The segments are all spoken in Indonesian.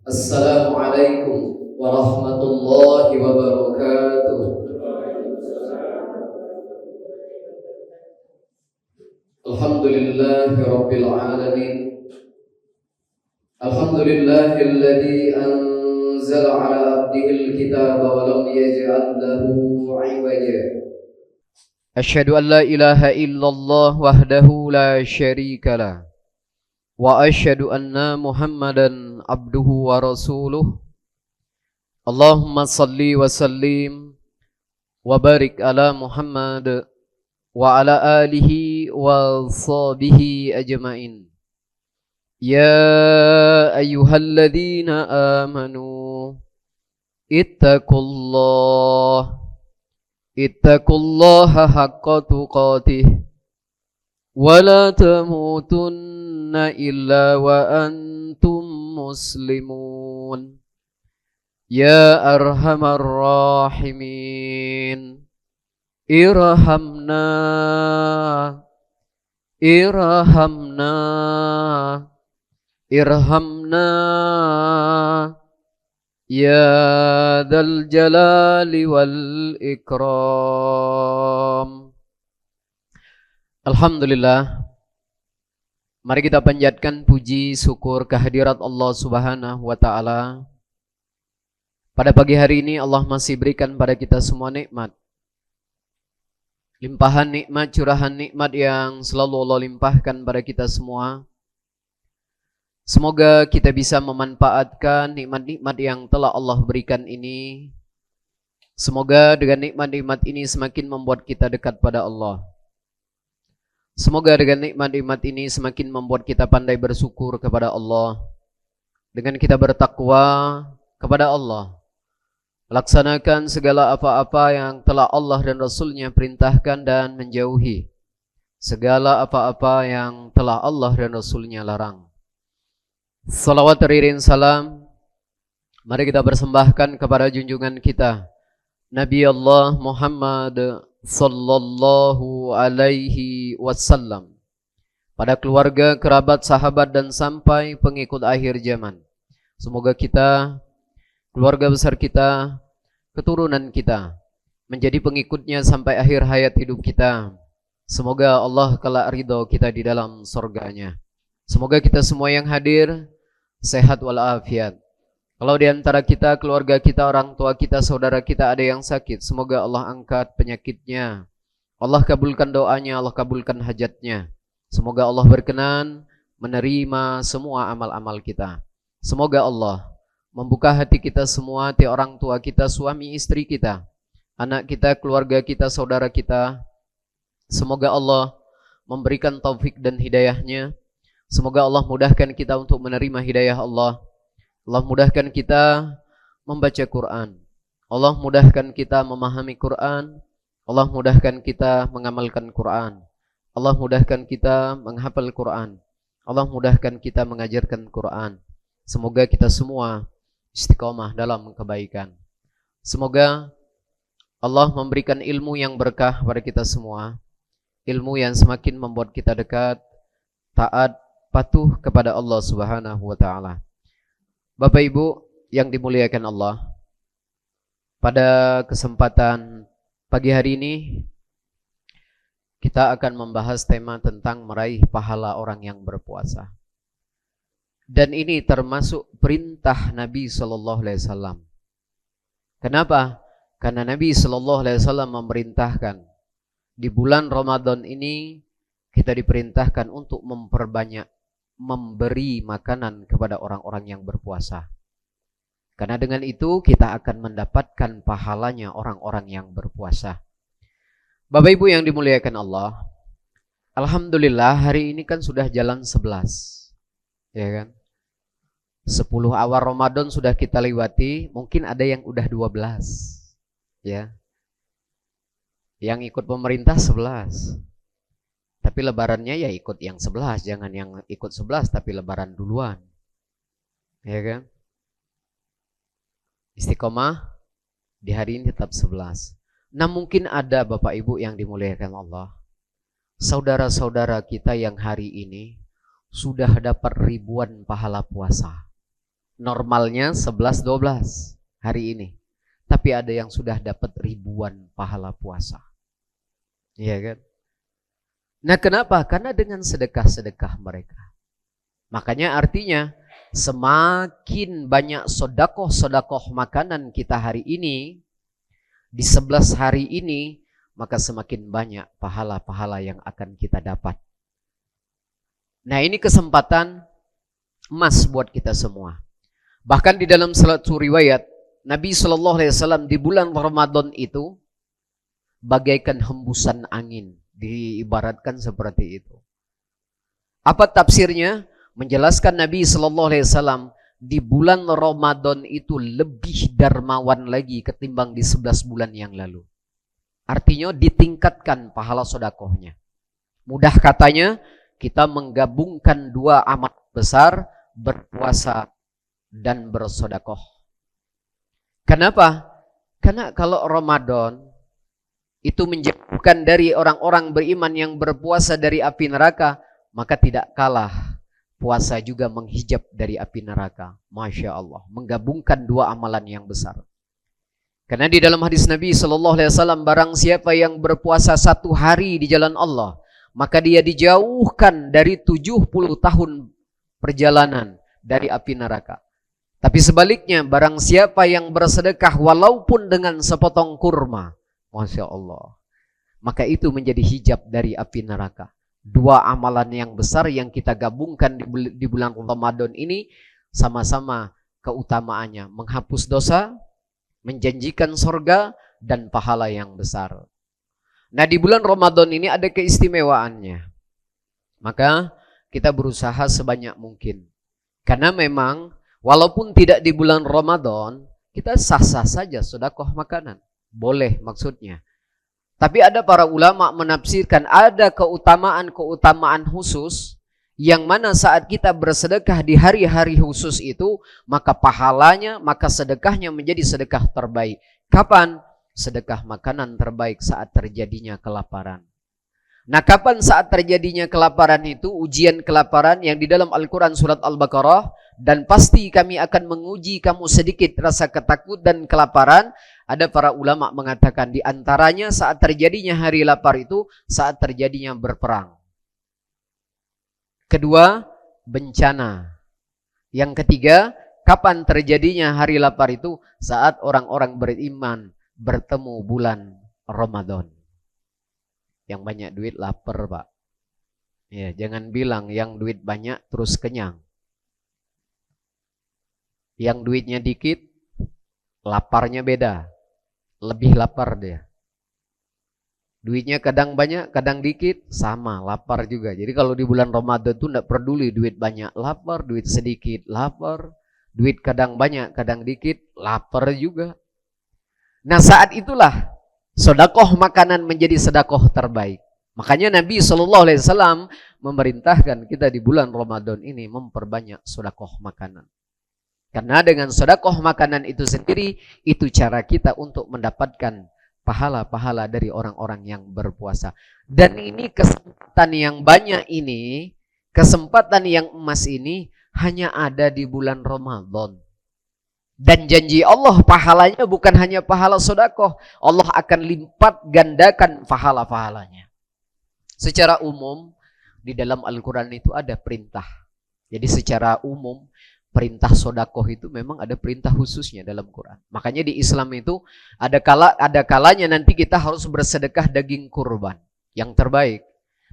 Assalamualaikum warahmatullahi wabarakatuh. Alhamdulillahi rabbil alamin. Alhamdulillahilladzi anzala ala abdihil kitaba wa lam yaj'al lahu 'iwaja. Asyhadu an la ilaha illallah wahdahu la syarika lah. Wa asyhadu anna Muhammadan abduhu wa rasuluh. Allahumma salli wa sallim wa barik ala Muhammad wa ala alihi wa sahbihi ajma'in. Ya ayyuhalladzina amanu ittaqullaha haqqa tuqatih wa la tamutunna illa wa antum muslimun. Ya arhamar rahimin, irhamna ya dzal jalali wal ikram. Alhamdulillah, mari kita panjatkan puji syukur kehadirat Allah Subhanahu wa taala. Pada pagi hari ini Allah masih berikan pada kita semua nikmat, limpahan nikmat, curahan nikmat yang selalu Allah limpahkan pada kita semua. Semoga kita bisa memanfaatkan nikmat-nikmat yang telah Allah berikan ini. Semoga dengan nikmat-nikmat ini semakin membuat kita dekat pada Allah. Semoga dengan nikmat-nikmat ini semakin membuat kita pandai bersyukur kepada Allah. Dengan kita bertakwa kepada Allah, laksanakan segala apa-apa yang telah Allah dan Rasulnya perintahkan dan menjauhi segala apa-apa yang telah Allah dan Rasulnya larang. Salawat teriring salam mari kita persembahkan kepada junjungan kita Nabi Allah Muhammad sallallahu alaihi wasallam, pada keluarga, kerabat, sahabat dan sampai pengikut akhir zaman. Semoga kita, keluarga besar kita, keturunan kita menjadi pengikutnya sampai akhir hayat hidup kita. Semoga Allah kelak ridho kita di dalam surganya. Semoga kita semua yang hadir sehat walafiat. Kalau di antara kita, keluarga kita, orang tua kita, saudara kita ada yang sakit, semoga Allah angkat penyakitnya. Allah kabulkan doanya, Allah kabulkan hajatnya. Semoga Allah berkenan menerima semua amal-amal kita. Semoga Allah membuka hati kita semua, hati orang tua kita, suami istri kita, anak kita, keluarga kita, saudara kita. Semoga Allah memberikan taufik dan hidayahnya. Semoga Allah mudahkan kita untuk menerima hidayah Allah. Allah mudahkan kita membaca Quran. Allah mudahkan kita memahami Quran. Allah mudahkan kita mengamalkan Quran. Allah mudahkan kita menghafal Quran. Allah mudahkan kita mengajarkan Quran. Semoga kita semua istiqomah dalam kebaikan. Semoga Allah memberikan ilmu yang berkah pada kita semua. Ilmu yang semakin membuat kita dekat, taat, patuh kepada Allah Subhanahu wa taala. Bapak Ibu yang dimuliakan Allah, pada kesempatan pagi hari ini kita akan membahas tema tentang meraih pahala orang yang berpuasa. Dan ini termasuk perintah Nabi sallallahu alaihi wasallam. Kenapa? Karena Nabi sallallahu alaihi wasallam memerintahkan di bulan Ramadan ini kita diperintahkan untuk memperbanyak memberi makanan kepada orang-orang yang berpuasa. Karena dengan itu kita akan mendapatkan pahalanya orang-orang yang berpuasa. Bapak Ibu yang dimuliakan Allah, alhamdulillah hari ini kan sudah jalan 11. Ya kan? 10 awal Ramadan sudah kita lewati, mungkin ada yang udah 12. Ya. Yang ikut pemerintah 11. Tapi lebarannya ya ikut yang 11, jangan yang ikut 11 tapi lebaran duluan. Ya kan? Istiqomah di hari ini tetap 11. Nah mungkin ada Bapak Ibu yang dimuliakan Allah, saudara-saudara kita yang hari ini sudah dapat ribuan pahala puasa. Normalnya 11-12 hari ini. Tapi ada yang sudah dapat ribuan pahala puasa. Iya kan? Nah kenapa? Karena dengan sedekah-sedekah mereka. Makanya artinya semakin banyak sodakoh-sodakoh makanan kita hari ini, di 11 hari ini, maka semakin banyak pahala-pahala yang akan kita dapat. Nah ini kesempatan emas buat kita semua. Bahkan di dalam satu riwayat, Nabi SAW di bulan Ramadan itu bagaikan hembusan angin. Diibaratkan seperti itu. Apa tafsirnya? Menjelaskan Nabi SAW di bulan Ramadan itu lebih dermawan lagi ketimbang di 11 bulan yang lalu. Artinya ditingkatkan pahala sodakohnya. Mudah katanya, kita menggabungkan dua amal besar, berpuasa dan bersodakoh. Kenapa? Karena kalau Ramadan itu menjauhkan dari orang-orang beriman yang berpuasa dari api neraka, maka tidak kalah puasa juga menghijab dari api neraka. Masya Allah, menggabungkan dua amalan yang besar. Karena di dalam hadis Nabi SAW, barang siapa yang berpuasa 1 hari di jalan Allah, maka dia dijauhkan dari 70 tahun perjalanan dari api neraka. Tapi sebaliknya, barang siapa yang bersedekah walaupun dengan sepotong kurma, Masya Allah, maka itu menjadi hijab dari api neraka. Dua amalan yang besar yang kita gabungkan di bulan Ramadan ini, sama-sama keutamaannya menghapus dosa, menjanjikan surga, dan pahala yang besar. Nah di bulan Ramadan ini ada keistimewaannya. Maka kita berusaha sebanyak mungkin. Karena memang walaupun tidak di bulan Ramadan, kita sah-sah saja sedekah makanan. Boleh maksudnya. Tapi ada para ulama menafsirkan ada keutamaan-keutamaan khusus yang mana saat kita bersedekah di hari-hari khusus itu, maka pahalanya, maka sedekahnya menjadi sedekah terbaik. Kapan? Sedekah makanan terbaik saat terjadinya kelaparan. Nah, kapan saat terjadinya kelaparan itu? Ujian kelaparan yang di dalam Al-Quran surat Al-Baqarah, dan pasti kami akan menguji kamu sedikit rasa ketakut dan kelaparan. Ada para ulama mengatakan di antaranya saat terjadinya hari lapar itu saat terjadinya berperang. Kedua, bencana. Yang ketiga, kapan terjadinya hari lapar itu? Saat orang-orang beriman bertemu bulan Ramadan. Yang banyak duit lapar, Pak. Ya, jangan bilang yang duit banyak terus kenyang. Yang duitnya dikit, laparnya beda. Lebih lapar dia. Duitnya kadang banyak, kadang dikit, sama, lapar juga. Jadi kalau di bulan Ramadan itu tidak peduli duit banyak, lapar, duit sedikit, lapar. Duit kadang banyak, kadang dikit, lapar juga. Nah saat itulah sedekah makanan menjadi sedekah terbaik. Makanya Nabi SAW memerintahkan kita di bulan Ramadan ini memperbanyak sedekah makanan. Karena dengan sedekah makanan itu sendiri, itu cara kita untuk mendapatkan pahala-pahala dari orang-orang yang berpuasa. Dan ini kesempatan yang banyak ini, kesempatan yang emas ini hanya ada di bulan Ramadan. Dan janji Allah pahalanya bukan hanya pahala sedekah, Allah akan lipat gandakan pahala-pahalanya. Secara umum di dalam Al-Quran itu ada perintah. Jadi secara umum perintah sedekah itu memang ada perintah khususnya dalam Quran. Makanya di Islam itu ada kalanya nanti kita harus bersedekah daging kurban yang terbaik.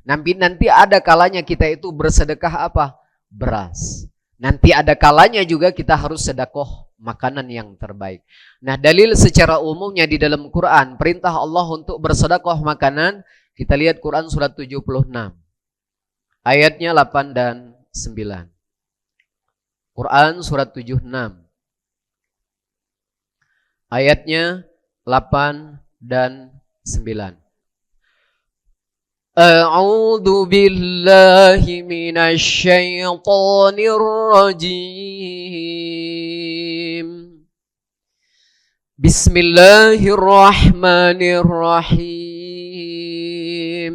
Nanti ada kalanya kita itu bersedekah apa? Beras. Nanti ada kalanya juga kita harus sedekah makanan yang terbaik. Nah, dalil secara umumnya di dalam Quran, perintah Allah untuk bersedekah makanan, kita lihat Quran surat 76. Ayatnya 8 dan 9. Quran surat 76. Ayatnya 8 dan 9. A'udzu billahi minasy syaithanir rajim. Bismillahirrahmanirrahim.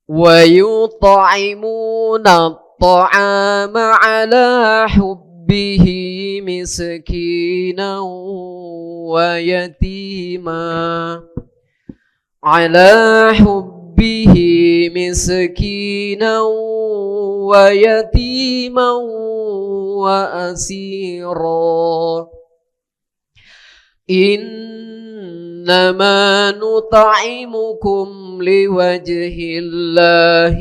Wa yut'imuna at-ta'ama 'ala hubbihi مسكينا ويتيما على حبه مسكينا ويتيما وأسيرا إنما نطعمكم لوجه الله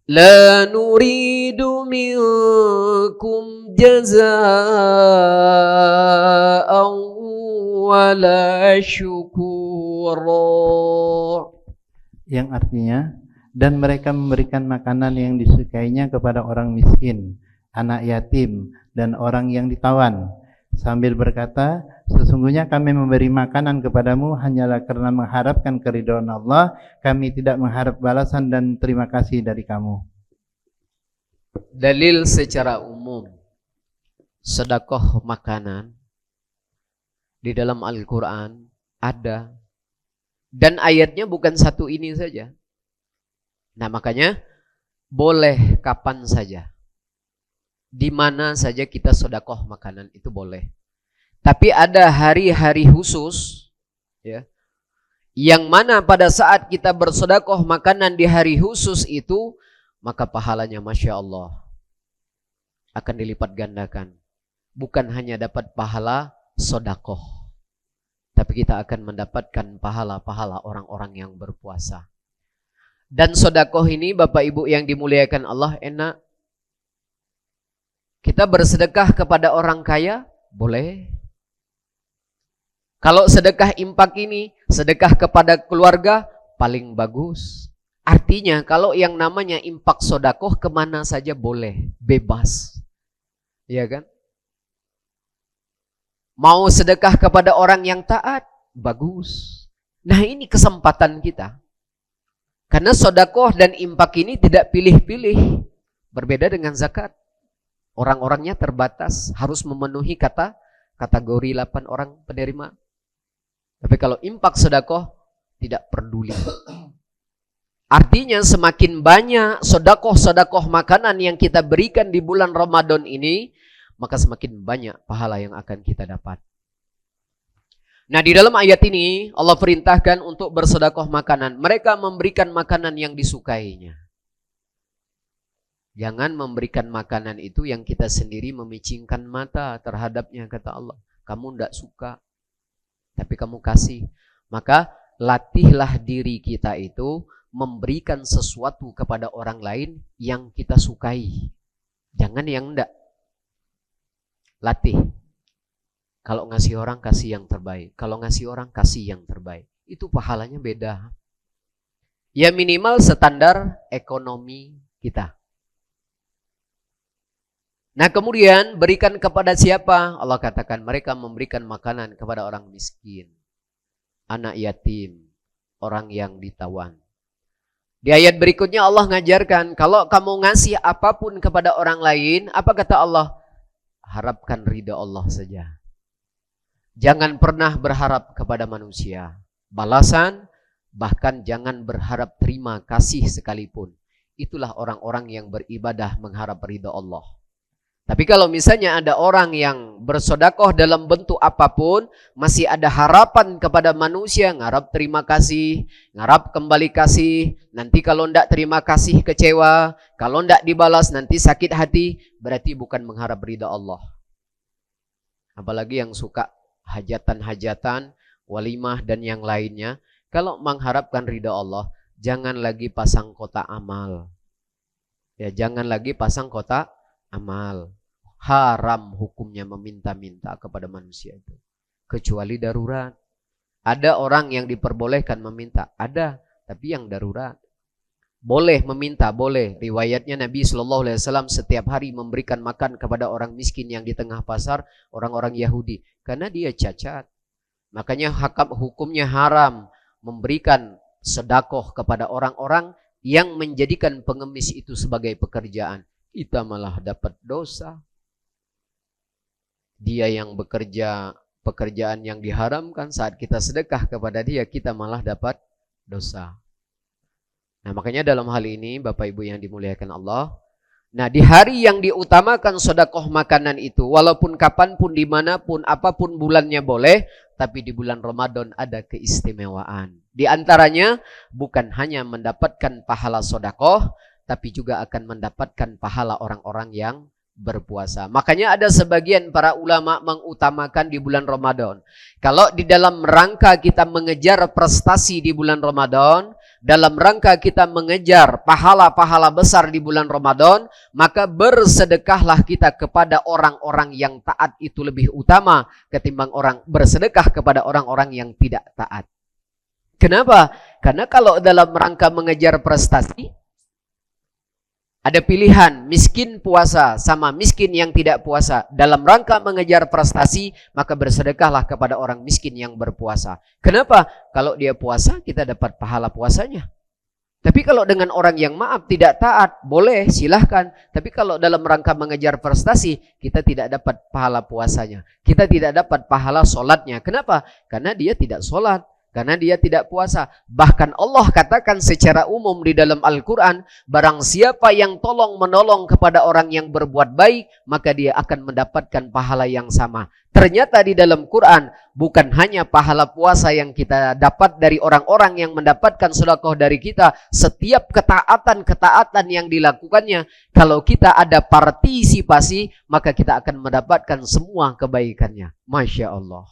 لا نريد منكم جزاء ولا شكورا. Yang artinya, dan mereka memberikan makanan yang disukainya kepada orang miskin, anak yatim, dan orang yang ditawan, sambil berkata, sesungguhnya kami memberi makanan kepadamu hanyalah karena mengharapkan keridhaan Allah, kami tidak mengharap balasan dan terima kasih dari kamu. Dalil secara umum sedekah makanan di dalam Al-Quran ada, dan ayatnya bukan satu ini saja. Nah makanya boleh kapan saja, di mana saja kita sedekah makanan itu boleh. Tapi ada hari-hari khusus, ya, yang mana pada saat kita bersedekah makanan di hari khusus itu, maka pahalanya Masya Allah akan dilipat gandakan. Bukan hanya dapat pahala sedekah, tapi kita akan mendapatkan pahala-pahala orang-orang yang berpuasa. Dan sedekah ini Bapak Ibu yang dimuliakan Allah enak. Kita bersedekah kepada orang kaya, boleh. Kalau sedekah impak ini, sedekah kepada keluarga, paling bagus. Artinya kalau yang namanya impak sedekah kemana saja boleh, bebas. Iya kan? Mau sedekah kepada orang yang taat, bagus. Nah ini kesempatan kita. Karena sedekah dan impak ini tidak pilih-pilih. Berbeda dengan zakat. Orang-orangnya terbatas, harus memenuhi kategori 8 orang penerima. Tapi kalau impak sedekah, tidak peduli. Artinya semakin banyak sedekah makanan yang kita berikan di bulan Ramadan ini, maka semakin banyak pahala yang akan kita dapat. Nah di dalam ayat ini Allah perintahkan untuk bersedekah makanan. Mereka memberikan makanan yang disukainya. Jangan memberikan makanan itu yang kita sendiri memicingkan mata terhadapnya, kata Allah. Kamu tidak suka, tapi kamu kasih. Maka latihlah diri kita itu memberikan sesuatu kepada orang lain yang kita sukai. Jangan yang enggak. Latih. Kalau ngasih orang, kasih yang terbaik. Kalau ngasih orang, kasih yang terbaik. Itu pahalanya beda. Ya minimal standar ekonomi kita. Nah kemudian berikan kepada siapa? Allah katakan mereka memberikan makanan kepada orang miskin, anak yatim, orang yang ditawan. Di ayat berikutnya Allah ngajarkan, kalau kamu ngasih apapun kepada orang lain, apa kata Allah? Harapkan ridha Allah saja. Jangan pernah berharap kepada manusia balasan, bahkan jangan berharap terima kasih sekalipun. Itulah orang-orang yang beribadah mengharap ridha Allah. Tapi kalau misalnya ada orang yang bersedekah dalam bentuk apapun, masih ada harapan kepada manusia, ngarap terima kasih, ngarap kembali kasih, nanti kalau ndak terima kasih kecewa, kalau ndak dibalas nanti sakit hati, berarti bukan mengharap ridha Allah. Apalagi yang suka hajatan-hajatan, walimah dan yang lainnya, kalau mengharapkan ridha Allah, jangan lagi pasang kotak amal. Ya, jangan lagi pasang kotak amal. Haram hukumnya meminta-minta kepada manusia itu. Kecuali darurat. Ada orang yang diperbolehkan meminta. Ada, tapi yang darurat. Boleh meminta, boleh. Riwayatnya Nabi SAW setiap hari memberikan makan kepada orang miskin yang di tengah pasar, orang-orang Yahudi. Karena dia cacat. Makanya hukumnya haram memberikan sedekah kepada orang-orang yang menjadikan pengemis itu sebagai pekerjaan. Kita malah dapat dosa. Dia yang bekerja pekerjaan yang diharamkan, saat kita sedekah kepada dia, kita malah dapat dosa. Nah, makanya dalam hal ini Bapak Ibu yang dimuliakan Allah, nah di hari yang diutamakan sedekah makanan itu, walaupun kapanpun, dimanapun, apapun bulannya boleh, tapi di bulan Ramadan ada keistimewaan. Di antaranya bukan hanya mendapatkan pahala sedekah, tapi juga akan mendapatkan pahala orang-orang yang berpuasa. Makanya ada sebagian para ulama mengutamakan di bulan Ramadan. Kalau di dalam rangka kita mengejar prestasi di bulan Ramadan, dalam rangka kita mengejar pahala-pahala besar di bulan Ramadan, maka bersedekahlah kita kepada orang-orang yang taat itu lebih utama ketimbang orang bersedekah kepada orang-orang yang tidak taat. Kenapa? Karena kalau dalam rangka mengejar prestasi, ada pilihan miskin puasa sama miskin yang tidak puasa. Dalam rangka mengejar prestasi, maka bersedekahlah kepada orang miskin yang berpuasa. Kenapa? Kalau dia puasa, kita dapat pahala puasanya. Tapi kalau dengan orang yang maaf tidak taat, boleh silahkan. Tapi kalau dalam rangka mengejar prestasi, kita tidak dapat pahala puasanya. Kita tidak dapat pahala sholatnya. Kenapa? Karena dia tidak sholat. Karena dia tidak puasa. Bahkan Allah katakan secara umum di dalam Al-Quran, barang siapa yang tolong menolong kepada orang yang berbuat baik, maka dia akan mendapatkan pahala yang sama. Ternyata di dalam Quran, bukan hanya pahala puasa yang kita dapat dari orang-orang yang mendapatkan sedekah dari kita, setiap ketaatan-ketaatan yang dilakukannya, kalau kita ada partisipasi, maka kita akan mendapatkan semua kebaikannya. Masya Allah.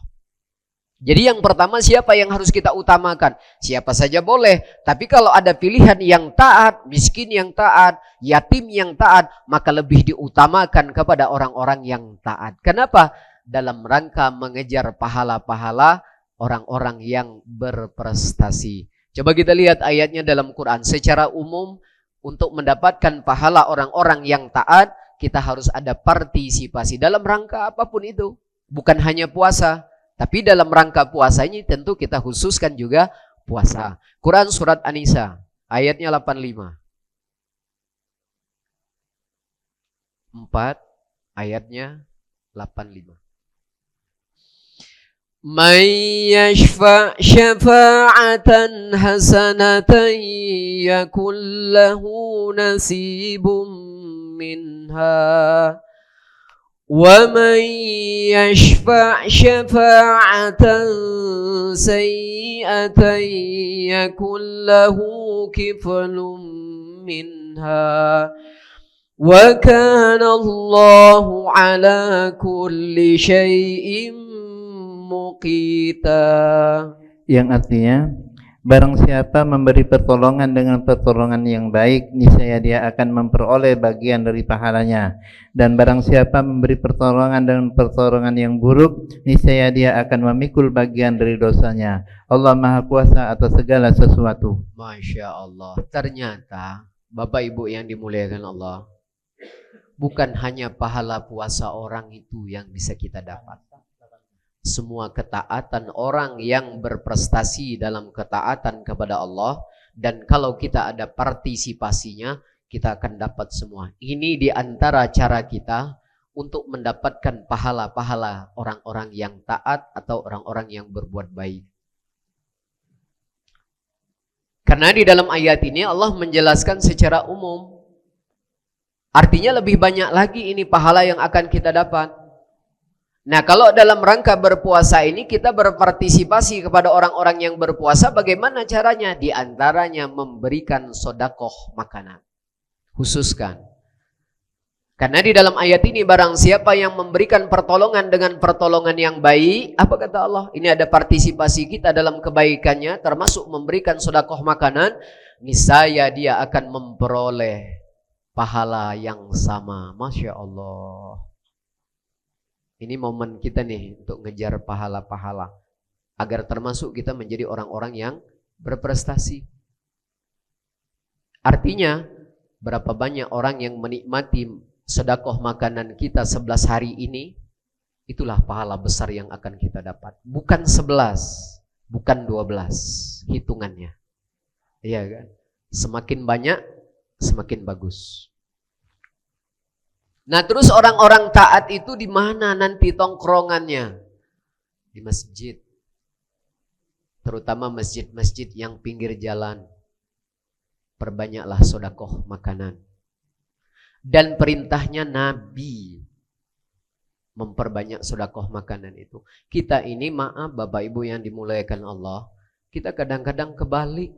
Jadi yang pertama, siapa yang harus kita utamakan? Siapa saja boleh. Tapi kalau ada pilihan yang taat, miskin yang taat, yatim yang taat, maka lebih diutamakan kepada orang-orang yang taat. Kenapa? Dalam rangka mengejar pahala-pahala orang-orang yang berprestasi. Coba kita lihat ayatnya dalam Quran. Secara umum, untuk mendapatkan pahala orang-orang yang taat, kita harus ada partisipasi dalam rangka apapun itu. Bukan hanya puasa. Tapi dalam rangka puasa ini tentu kita khususkan juga puasa. Quran surat An-Nisa ayatnya 85. 4 ayatnya 85. Man yashfa' syafa'atan hasanatan yakul lahu nasibum minha. وَمَنْ يَشْفَعْ شَفَاعَةً سَيِّئَةً يَكُنْ لَهُ كِفْلٌ مِنْهَا وَكَانَ اللَّهُ عَلَى كُلِّ شَيْءٍ مُقِيتًا. Yang artinya, barang siapa memberi pertolongan dengan pertolongan yang baik, niscaya dia akan memperoleh bagian dari pahalanya. Dan barang siapa memberi pertolongan dengan pertolongan yang buruk, niscaya dia akan memikul bagian dari dosanya. Allah Maha Kuasa atas segala sesuatu. Masya Allah. Ternyata, Bapak Ibu yang dimuliakan Allah, bukan hanya pahala puasa orang itu yang bisa kita dapat. Semua ketaatan orang yang berprestasi dalam ketaatan kepada Allah, dan kalau kita ada partisipasinya, kita akan dapat semua. Ini di antara cara kita untuk mendapatkan pahala-pahala orang-orang yang taat atau orang-orang yang berbuat baik. Karena di dalam ayat ini Allah menjelaskan secara umum. Artinya lebih banyak lagi ini pahala yang akan kita dapat. Nah, kalau dalam rangka berpuasa ini kita berpartisipasi kepada orang-orang yang berpuasa, bagaimana caranya? Di antaranya memberikan sedekah makanan. Khususkan. Karena di dalam ayat ini barang siapa yang memberikan pertolongan dengan pertolongan yang baik, apa kata Allah? Ini ada partisipasi kita dalam kebaikannya, termasuk memberikan sedekah makanan, niscaya dia akan memperoleh pahala yang sama. Masya Allah. Ini momen kita nih untuk ngejar pahala-pahala. Agar termasuk kita menjadi orang-orang yang berprestasi. Artinya, berapa banyak orang yang menikmati sedekah makanan kita 11 hari ini, itulah pahala besar yang akan kita dapat. Bukan 11, bukan 12 hitungannya. Iya kan? Semakin banyak, semakin bagus. Nah, terus orang-orang taat itu di mana nanti tongkrongannya? Di masjid. Terutama masjid-masjid yang pinggir jalan. perbanyaklah sedekah makanan. Dan perintahnya Nabi memperbanyak sedekah makanan itu. Kita ini maaf Bapak Ibu yang dimuliakan Allah, kita kadang-kadang kebalik.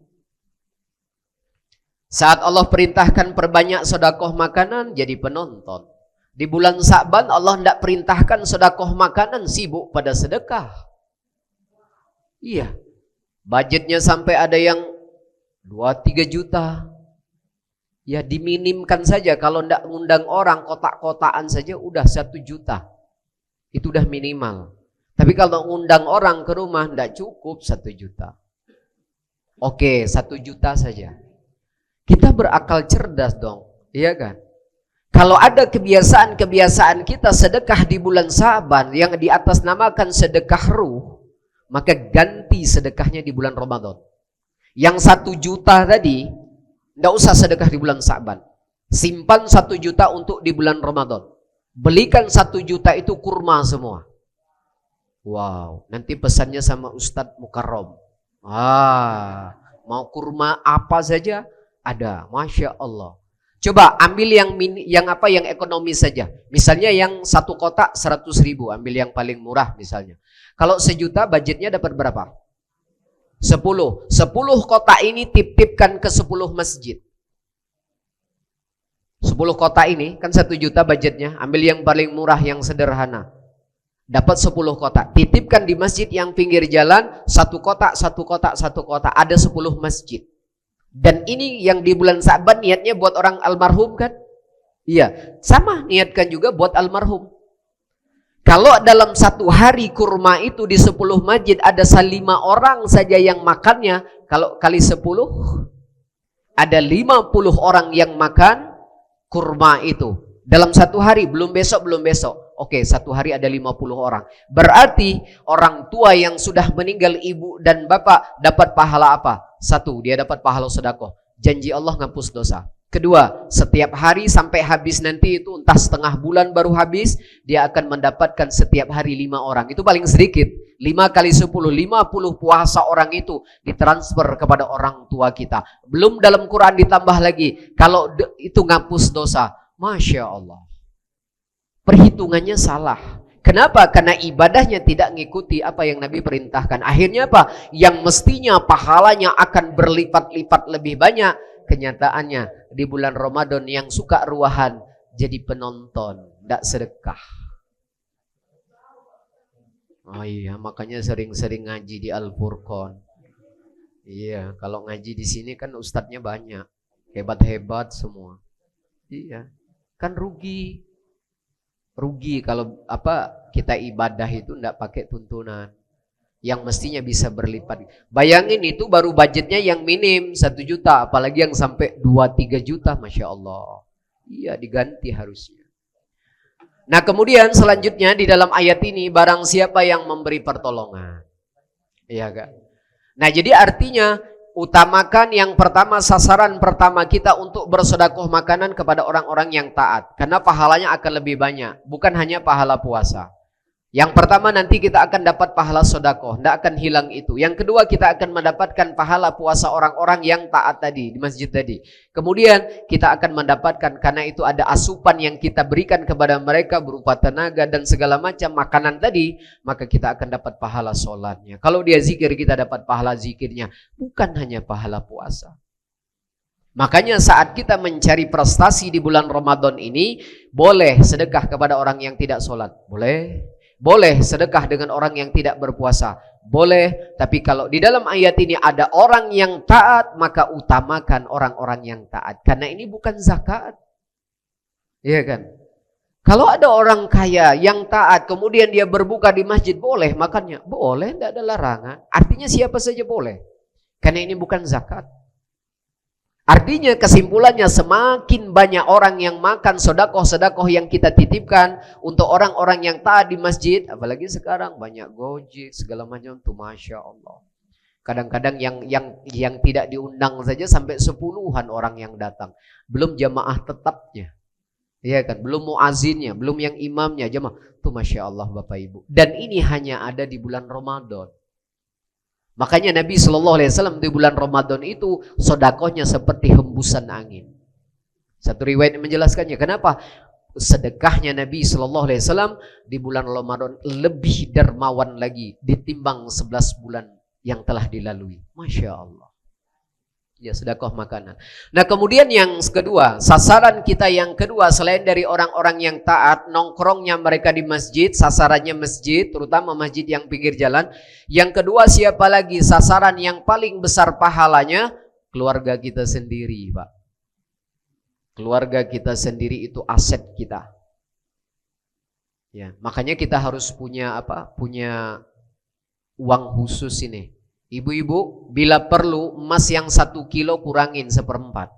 Saat Allah perintahkan perbanyak sedekah makanan, jadi penonton. Di bulan Sa'ban Allah tidak perintahkan sedekah makanan, sibuk pada sedekah. Iya. Budgetnya sampai ada yang 2-3 juta. Ya diminimkan saja, kalau tidak ngundang orang kotak-kotaan saja udah 1 juta. Itu udah minimal. Tapi kalau ngundang orang ke rumah tidak cukup 1 juta. Oke, 1 juta saja. Kita berakal cerdas dong, iya kan? Kalau ada kebiasaan-kebiasaan kita sedekah di bulan Sa'ban yang di atas namakan sedekah ruh, maka ganti sedekahnya di bulan Ramadan. Yang 1 juta tadi, tidak usah sedekah di bulan Sa'ban. Simpan 1 juta untuk di bulan Ramadan. Belikan 1 juta itu kurma semua. Wow, nanti pesannya sama Ustadz Mukarram. Mau kurma apa saja ada, Masya Allah. Coba ambil yang ekonomis saja. Misalnya yang 1 kotak 100.000, ambil yang paling murah misalnya. Kalau 1 juta budgetnya dapat berapa? 10 kotak ini titipkan ke 10 masjid. 10 kotak ini kan 1 juta budgetnya. Ambil yang paling murah, yang sederhana. Dapat 10 kotak. Titipkan di masjid yang pinggir jalan. 1 kotak, 1 kotak, 1 kotak. Ada 10 masjid. Dan ini yang di bulan Sa'ban niatnya buat orang almarhum kan? Iya. Sama niatkan juga buat almarhum. Kalau dalam 1 hari kurma itu di 10 masjid ada 5 orang saja yang makannya. Kalau kali 10 ada 50 orang yang makan kurma itu. Dalam 1 hari, belum besok. Oke, 1 hari ada 50 orang. Berarti orang tua yang sudah meninggal, ibu dan bapak, dapat pahala apa? 1, dia dapat pahala sedekah. Janji Allah ngapus dosa. Kedua, setiap hari sampai habis nanti itu entah setengah bulan baru habis, dia akan mendapatkan setiap hari 5 orang. Itu paling sedikit. 5 kali 10, 50 puasa orang itu ditransfer kepada orang tua kita. Belum dalam Quran ditambah lagi. Kalau itu ngapus dosa. Masya Allah. Perhitungannya salah. Kenapa? Karena ibadahnya tidak mengikuti apa yang Nabi perintahkan. Akhirnya apa? Yang mestinya pahalanya akan berlipat-lipat lebih banyak. Kenyataannya di bulan Ramadan yang suka ruahan jadi penonton, tidak sedekah. Oh iya, makanya sering-sering ngaji di Al-Furqan. Iya, kalau ngaji di sini kan ustadznya banyak, hebat-hebat semua. Iya, kan rugi kalau kita ibadah itu tidak pakai tuntunan. Yang mestinya bisa berlipat. Bayangin itu baru budgetnya yang minim 1 juta. Apalagi yang sampai 2-3 juta. Masya Allah. Iya, diganti harusnya. Nah kemudian selanjutnya di dalam ayat ini, barang siapa yang memberi pertolongan. Iya kan? Nah jadi artinya utamakan yang pertama, sasaran pertama kita untuk bersedekah makanan kepada orang-orang yang taat. Karena pahalanya akan lebih banyak. Bukan hanya pahala puasa. Yang pertama nanti kita akan dapat pahala sedekah, tidak akan hilang itu. Yang kedua kita akan mendapatkan pahala puasa orang-orang yang taat tadi di masjid tadi. Kemudian kita akan mendapatkan, karena itu ada asupan yang kita berikan kepada mereka berupa tenaga dan segala macam makanan tadi, maka kita akan dapat pahala sholatnya. Kalau dia zikir, kita dapat pahala zikirnya, bukan hanya pahala puasa. Makanya saat kita mencari prestasi di bulan Ramadan ini, boleh sedekah kepada orang yang tidak sholat, boleh. Boleh sedekah dengan orang yang tidak berpuasa, boleh. Tapi kalau di dalam ayat ini ada orang yang taat, maka utamakan orang-orang yang taat. Karena ini bukan zakat. Iya kan? Kalau ada orang kaya yang taat, kemudian dia berbuka di masjid, boleh makannya? Boleh, tidak ada larangan. Artinya siapa saja boleh. Karena ini bukan zakat. Artinya kesimpulannya, semakin banyak orang yang makan sedekah-sedekah yang kita titipkan untuk orang-orang yang taat di masjid, apalagi sekarang banyak Gojek segala macam tuh, Masya Allah. Kadang-kadang yang tidak diundang saja sampai 10-an orang yang datang, belum jamaah tetapnya, iya kan? Belum muazinnya, belum yang imamnya, jamaah tuh, Masya Allah Bapak Ibu. Dan ini hanya ada di bulan Ramadan. Makanya Nabi SAW di bulan Ramadan itu sodakohnya seperti hembusan angin. Satu riwayat menjelaskannya. Kenapa? Sedekahnya Nabi SAW di bulan Ramadan lebih dermawan lagi ditimbang 11 bulan yang telah dilalui. Masya Allah. Ya, sedekah makanan. Nah, kemudian yang kedua, sasaran kita yang kedua selain dari orang-orang yang taat, nongkrongnya mereka di masjid, sasarannya masjid, terutama masjid yang pinggir jalan. Yang kedua, siapa lagi? Sasaran yang paling besar pahalanya keluarga kita sendiri, Pak. Keluarga kita sendiri itu aset kita. Ya, makanya kita harus punya apa? Punya uang khusus ini. Ibu-ibu, bila perlu emas yang 1 kilo kurangin 1/4.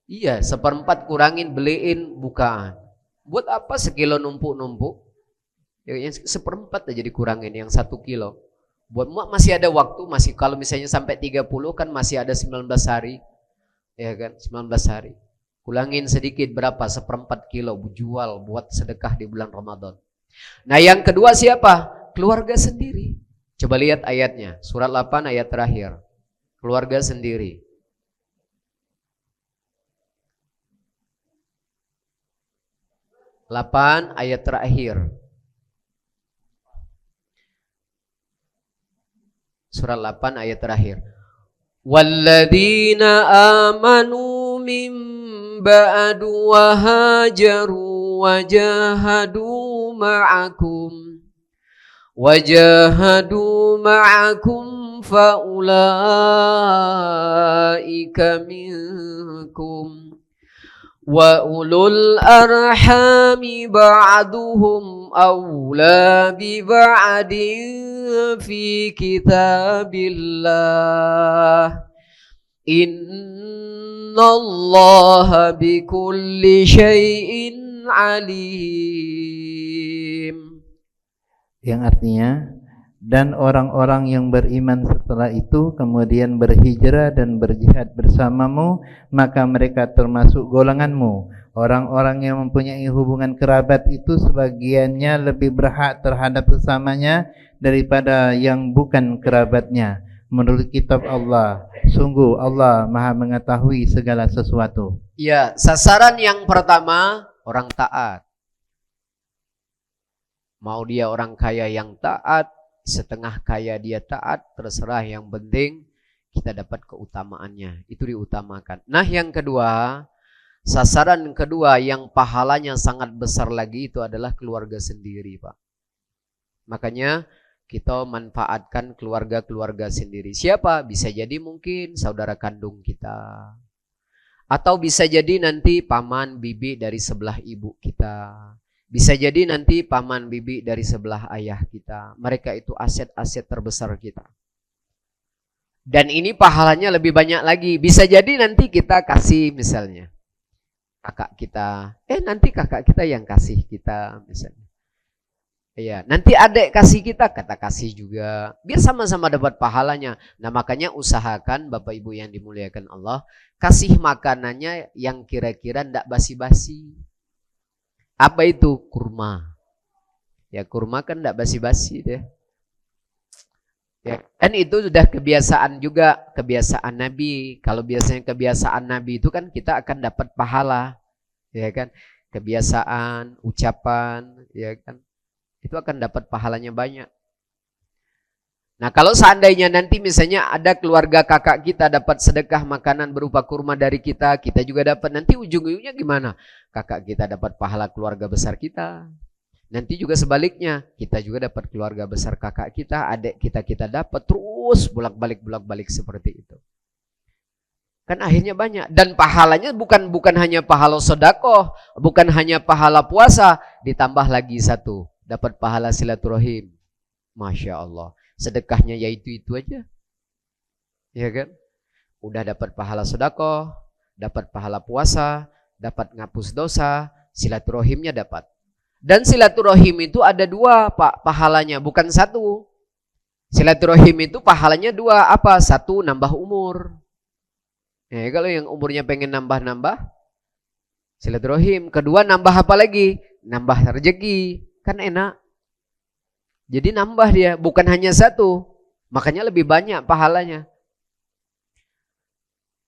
Iya, 1/4 kurangin, beliin bukaan. Buat apa sekilo numpuk-numpuk? Ya, yang 1/4 aja dikurangin, yang 1 kilo. Buat masih ada waktu, masih kalau misalnya sampai 30 kan masih ada 19 hari. Ya kan, 19 hari. Kurangin sedikit berapa? 1/4 kilo, jual buat sedekah di bulan Ramadan. Nah, yang kedua siapa? Keluarga sendiri. Coba lihat ayatnya, surat 8 ayat terakhir. Keluarga sendiri. Delapan ayat terakhir. Surat 8 ayat terakhir. Walladzina amanu min ba'du wa hajaru wa jahadu ma'akum وَجَاهَدُوا مَعَكُمْ فَأُولَئِكَ مِنكُمْ وَأُولُو الْأَرْحَامِ بَعْضُهُمْ أَوْلَى بِبَعْضٍ فِي كِتَابِ اللَّهِ إِنَّ اللَّهَ بِكُلِّ شَيْءٍ عَلِيمٌ. Yang artinya, dan orang-orang yang beriman setelah itu kemudian berhijrah dan berjihad bersamamu, maka mereka termasuk golonganmu. Orang-orang yang mempunyai hubungan kerabat itu sebagiannya lebih berhak terhadap sesamanya daripada yang bukan kerabatnya. Menurut kitab Allah, sungguh Allah Maha mengetahui segala sesuatu. Ya, sasaran yang pertama orang taat. Mau dia orang kaya yang taat, setengah kaya dia taat, terserah, yang penting kita dapat keutamaannya. Itu diutamakan. Nah, yang kedua, sasaran kedua yang pahalanya sangat besar lagi itu adalah keluarga sendiri, Pak. Makanya kita manfaatkan keluarga-keluarga sendiri. Siapa? Bisa jadi mungkin saudara kandung kita. Atau bisa jadi nanti paman bibi dari sebelah ibu kita. Bisa jadi nanti paman bibi dari sebelah ayah kita. Mereka itu aset-aset terbesar kita. Dan ini pahalanya lebih banyak lagi. Bisa jadi nanti kita kasih misalnya kakak kita. Nanti kakak kita yang kasih kita misalnya. Iya, nanti adik kasih kita, kata kasih juga. Biar sama-sama dapat pahalanya. Nah, makanya usahakan Bapak Ibu yang dimuliakan Allah, kasih makanannya yang kira-kira ndak basi-basi. Apa itu? Kurma. Ya, kurma kan enggak basi-basi deh. Ya, dan itu sudah kebiasaan juga, kebiasaan Nabi. Kalau biasanya kebiasaan Nabi itu kan kita akan dapat pahala. Ya kan? Kebiasaan, ucapan, ya kan? Itu akan dapat pahalanya banyak. Nah, kalau seandainya nanti misalnya ada keluarga kakak kita dapat sedekah makanan berupa kurma dari kita, kita juga dapat. Nanti ujung-ujungnya gimana? Kakak kita dapat pahala keluarga besar kita. Nanti juga sebaliknya, kita juga dapat keluarga besar kakak kita, adik kita dapat, terus bolak-balik seperti itu. Kan akhirnya banyak. Dan pahalanya bukan hanya pahala sedekah, bukan hanya pahala puasa, ditambah lagi satu, dapat pahala silaturahim. Masya Allah. Sedekahnya yaitu itu aja. Ya kan? Udah dapat pahala sedekah, dapat pahala puasa, dapat ngapus dosa, silaturahimnya dapat. Dan silaturahim itu ada dua, Pak, pahalanya, bukan satu. Silaturahim itu pahalanya dua, apa? Satu, nambah umur. Ya, kalau yang umurnya pengen nambah-nambah, silaturahim. Kedua, nambah apa lagi? Nambah rezeki. Kan enak. Jadi nambah dia, bukan hanya satu. Makanya lebih banyak pahalanya.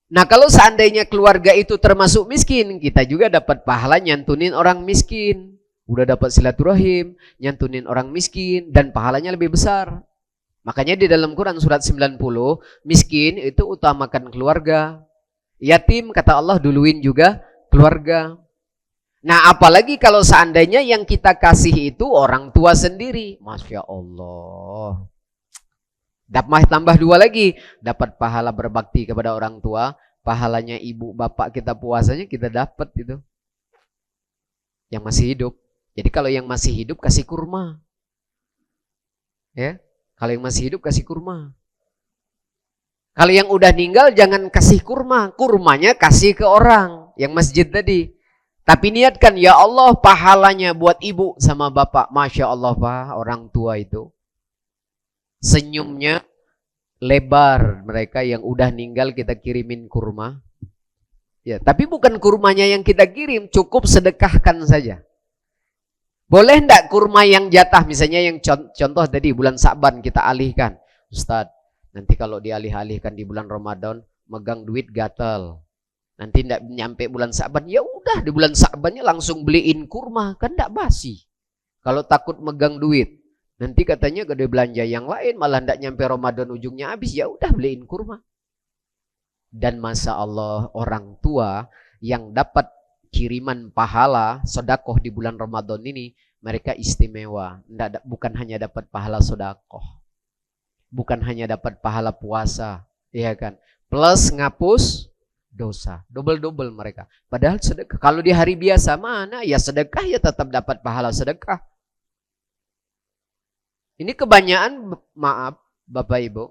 Nah kalau seandainya keluarga itu termasuk miskin, kita juga dapat pahala nyantunin orang miskin. Udah dapat silaturahim, nyantunin orang miskin, dan pahalanya lebih besar. Makanya di dalam Quran surat 90, miskin itu utamakan keluarga. Yatim kata Allah duluin juga keluarga. Nah apalagi kalau seandainya yang kita kasih itu orang tua sendiri. Masya Allah. Tambah 2 lagi, dapat pahala berbakti kepada orang tua, pahalanya ibu bapak kita puasanya kita dapat itu. Yang masih hidup. Jadi kalau yang masih hidup kasih kurma. Ya, kalau yang masih hidup kasih kurma. Kalau yang udah meninggal jangan kasih kurma, kurmanya kasih ke orang yang masjid tadi. Tapi niatkan, ya Allah pahalanya buat ibu sama bapak. Masya Allah Pak, orang tua itu. Senyumnya lebar, mereka yang udah meninggal kita kirimin kurma. Ya, tapi bukan kurmanya yang kita kirim, cukup sedekahkan saja. Boleh enggak kurma yang jatah, misalnya yang contoh tadi bulan Sa'ban kita alihkan. Ustadz, nanti kalau dialih-alihkan di bulan Ramadan, megang duit gatal. Nanti enggak nyampe bulan Sa'ban, ya udah di bulan Sa'bannya langsung beliin kurma, kan enggak basi. Kalau takut megang duit, nanti katanya gede belanja yang lain, malah ndak nyampe Ramadan ujungnya habis, ya udah beliin kurma. Dan masya Allah orang tua yang dapat kiriman pahala sodakoh di bulan Ramadan ini, mereka istimewa. Bukan hanya dapat pahala sodakoh, bukan hanya dapat pahala puasa, ya kan? Plus ngapus dosa, double-double mereka. Padahal sedekah, kalau di hari biasa mana ya sedekah ya tetap dapat pahala sedekah. Ini kebanyakan, maaf Bapak Ibu,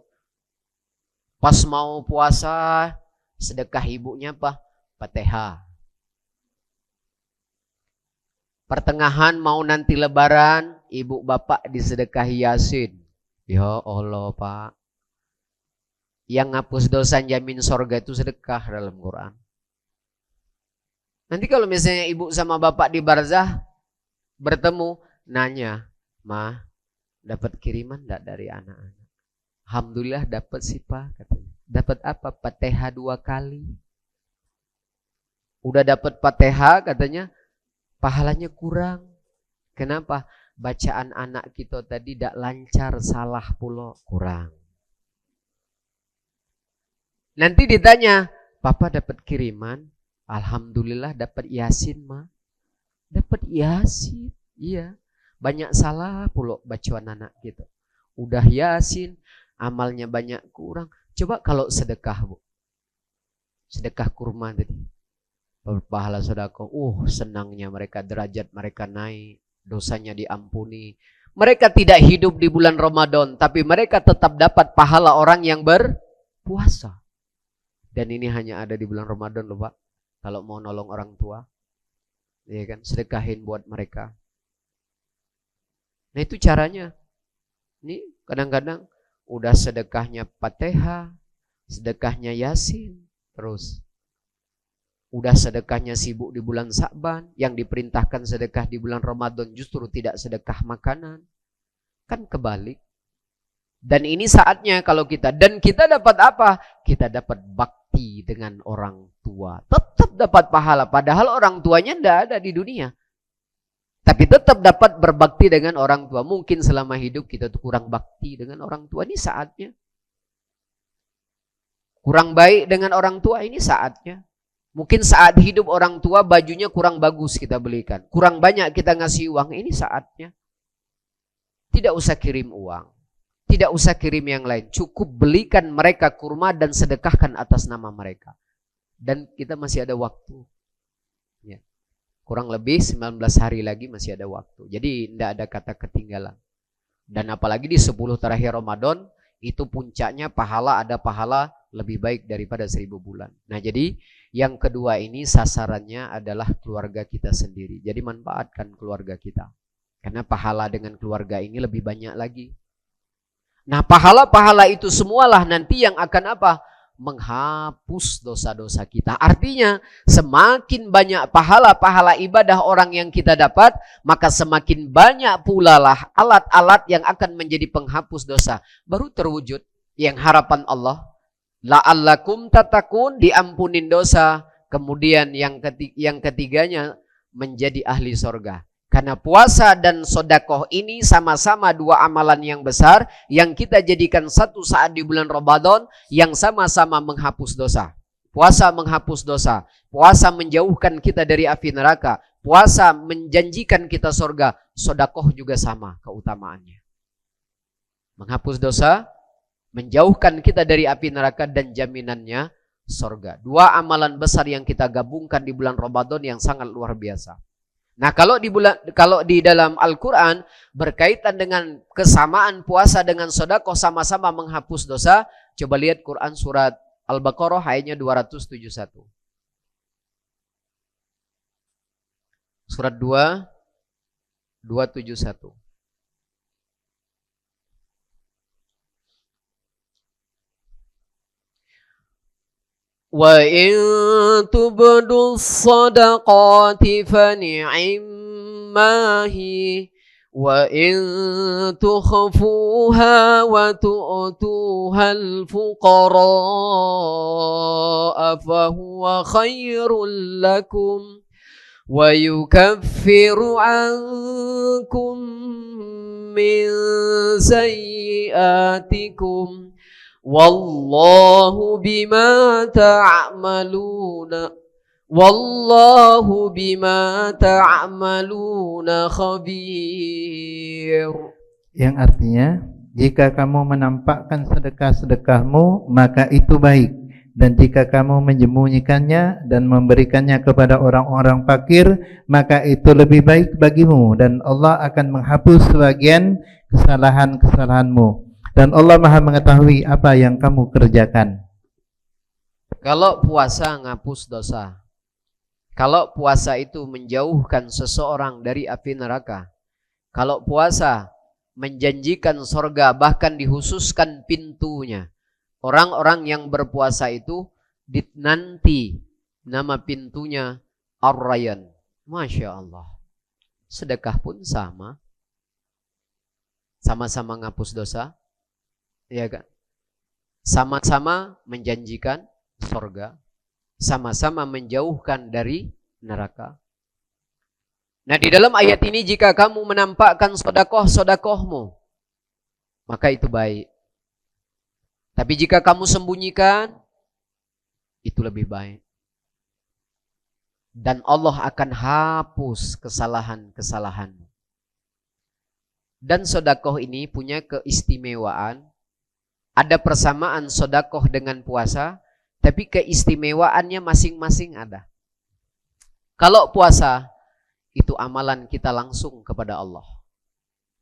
pas mau puasa sedekah ibunya apa? Fatihah. Pertengahan mau nanti lebaran, ibu bapak disedekahi Yasin. Ya Allah Pak. Yang ngapus dosa jamin sorga itu sedekah dalam Quran. Nanti kalau misalnya ibu sama bapak di barzah bertemu, nanya, "Ma, dapat kiriman enggak dari anak-anak?" Alhamdulillah dapat sih Pak, katanya. Dapat apa? Fatihah 2 kali. Udah dapat Fatihah katanya, pahalanya kurang. Kenapa? Bacaan anak kita tadi tidak lancar, salah pula, kurang. Nanti ditanya, Papa dapat kiriman? Alhamdulillah dapat Yasin, Ma. Dapat Yasin. Iya. Banyak salah pula bacaan anak kita. Udah Yasin, amalnya banyak kurang. Coba kalau sedekah, Bu. Sedekah kurma tadi. Pahala sedekah. Senangnya mereka, derajat mereka naik, dosanya diampuni. Mereka tidak hidup di bulan Ramadan, tapi mereka tetap dapat pahala orang yang berpuasa. Dan ini hanya ada di bulan Ramadan loh Pak. Kalau mau nolong orang tua, ya kan, sedekahin buat mereka. Nah itu caranya. Ini kadang-kadang udah sedekahnya Fatihah, sedekahnya Yasin, terus udah sedekahnya sibuk di bulan Sa'ban, yang diperintahkan sedekah di bulan Ramadan justru tidak sedekah makanan. Kan kebalik. Dan ini saatnya kalau kita, dan kita dapat apa? Kita dapat bakti dengan orang tua. Tetap dapat pahala, padahal orang tuanya tidak ada di dunia. Tapi tetap dapat berbakti dengan orang tua. Mungkin selama hidup kita tuh kurang bakti dengan orang tua, ini saatnya. Kurang baik dengan orang tua, ini saatnya. Mungkin saat hidup orang tua bajunya kurang bagus kita belikan. Kurang banyak kita ngasih uang, ini saatnya. Tidak usah kirim uang. Tidak usah kirim yang lain. Cukup belikan mereka kurma dan sedekahkan atas nama mereka. Dan kita masih ada waktu. Ya. Kurang lebih 19 hari lagi masih ada waktu. Jadi tidak ada kata ketinggalan. Dan apalagi di 10 terakhir Ramadan, itu puncaknya pahala, ada pahala lebih baik daripada 1000 bulan. Nah jadi yang kedua ini sasarannya adalah keluarga kita sendiri. Jadi manfaatkan keluarga kita. Karena pahala dengan keluarga ini lebih banyak lagi. Nah pahala-pahala itu semualah nanti yang akan apa? menghapus dosa-dosa kita. Artinya semakin banyak pahala-pahala ibadah orang yang kita dapat, maka semakin banyak pula lah alat-alat yang akan menjadi penghapus dosa. Baru terwujud yang harapan Allah, la'allakum tatakun, diampunin dosa. Kemudian yang ketiganya menjadi ahli sorga. Karena puasa dan sodakoh ini sama-sama dua amalan yang besar yang kita jadikan satu saat di bulan Ramadan yang sama-sama menghapus dosa. Puasa menghapus dosa. Puasa menjauhkan kita dari api neraka. Puasa menjanjikan kita sorga. Sodakoh juga sama keutamaannya. Menghapus dosa, menjauhkan kita dari api neraka, dan jaminannya sorga. Dua amalan besar yang kita gabungkan di bulan Ramadan yang sangat luar biasa. Nah, kalau di dalam Al-Quran berkaitan dengan kesamaan puasa dengan sedekah sama-sama menghapus dosa, coba lihat Quran surat Al-Baqarah ayatnya 271. Surat 2, 271. Wa in tubdu sadaqati fani'imma hi wa in tukhfuha wa tu'tuha al-fuqara fa huwa khairul lakum wa yukaffiru ankum min sayyiatikum wallahu bima ta'maluna khabir. Yang artinya, jika kamu menampakkan sedekah-sedekahmu, maka itu baik. Dan jika kamu menyembunyikannya dan memberikannya kepada orang-orang fakir, maka itu lebih baik bagimu. Dan Allah akan menghapus sebagian kesalahan-kesalahanmu. Dan Allah Maha mengetahui apa yang kamu kerjakan. Kalau puasa ngapus dosa, kalau puasa itu menjauhkan seseorang dari api neraka, kalau puasa menjanjikan sorga, bahkan dikhususkan pintunya, orang-orang yang berpuasa itu nanti nama pintunya Ar-Rayyan. Masya Allah. Sedekah pun sama, sama-sama ngapus dosa. Ya kan? Sama-sama menjanjikan sorga, sama-sama menjauhkan dari neraka. Nah, di dalam ayat ini jika kamu menampakkan sodakoh-sodakohmu, maka itu baik. Tapi jika kamu sembunyikan, itu lebih baik. Dan Allah akan hapus kesalahan-kesalahanmu. Dan sodakoh ini punya keistimewaan. Ada persamaan sodakoh dengan puasa, tapi keistimewaannya masing-masing ada. Kalau puasa, itu amalan kita langsung kepada Allah.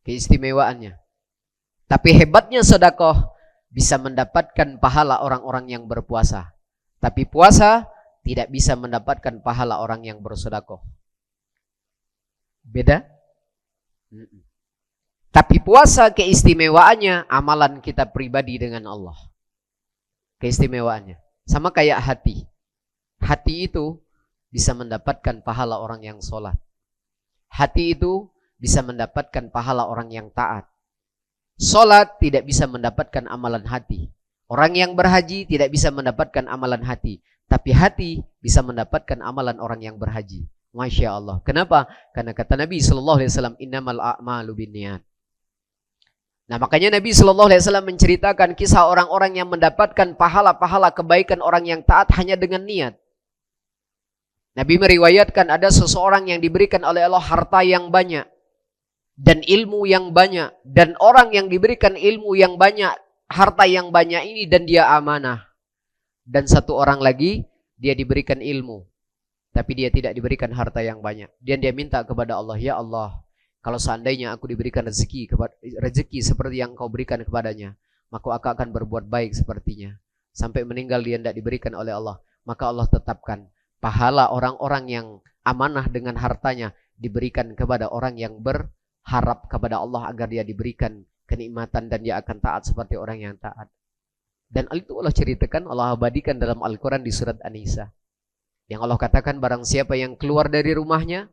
Keistimewaannya. Tapi hebatnya sodakoh, bisa mendapatkan pahala orang-orang yang berpuasa. Tapi puasa, tidak bisa mendapatkan pahala orang yang bersodakoh. Beda? Tapi puasa keistimewaannya amalan kita pribadi dengan Allah. Keistimewaannya. Sama kayak hati. Hati itu bisa mendapatkan pahala orang yang sholat. Hati itu bisa mendapatkan pahala orang yang taat. Sholat tidak bisa mendapatkan amalan hati. Orang yang berhaji tidak bisa mendapatkan amalan hati. Tapi hati bisa mendapatkan amalan orang yang berhaji. Masya Allah. Kenapa? Karena kata Nabi SAW, innamal a'malu binniyat. Nah, makanya Nabi SAW menceritakan kisah orang-orang yang mendapatkan pahala-pahala kebaikan orang yang taat hanya dengan niat. Nabi meriwayatkan ada seseorang yang diberikan oleh Allah harta yang banyak dan ilmu yang banyak, dan orang yang diberikan ilmu yang banyak, harta yang banyak ini, dan dia amanah. Dan satu orang lagi dia diberikan ilmu, tapi dia tidak diberikan harta yang banyak. Dan dia minta kepada Allah, ya Allah, kalau seandainya aku diberikan rezeki seperti yang kau berikan kepadanya, maka aku akan berbuat baik sepertinya. Sampai meninggal dia tidak diberikan oleh Allah. Maka Allah tetapkan pahala orang-orang yang amanah dengan hartanya diberikan kepada orang yang berharap kepada Allah agar dia diberikan kenikmatan dan dia akan taat seperti orang yang taat. Dan itu Allah ceritakan, Allah abadikan dalam Al-Quran di surat An-Nisa. Yang Allah katakan, barang siapa yang keluar dari rumahnya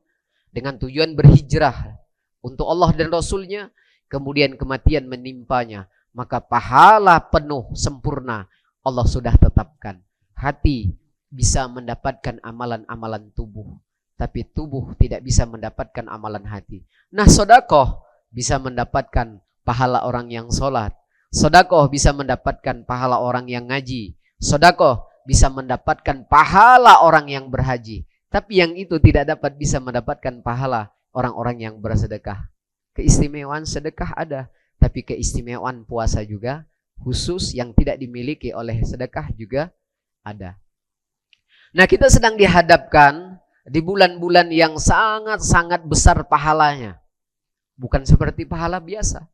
dengan tujuan berhijrah untuk Allah dan Rasulnya, kemudian kematian menimpanya, maka pahala penuh sempurna Allah sudah tetapkan. Hati bisa mendapatkan amalan-amalan tubuh, tapi tubuh tidak bisa mendapatkan amalan hati. Nah, sedekah bisa mendapatkan pahala orang yang sholat. Sedekah bisa mendapatkan pahala orang yang ngaji. Sedekah bisa mendapatkan pahala orang yang berhaji. Tapi yang itu tidak dapat bisa mendapatkan pahala orang-orang yang bersedekah. Keistimewaan sedekah ada, tapi keistimewaan puasa juga khusus yang tidak dimiliki oleh sedekah juga ada. Nah, kita sedang dihadapkan di bulan-bulan yang sangat-sangat besar pahalanya. Bukan seperti pahala biasa.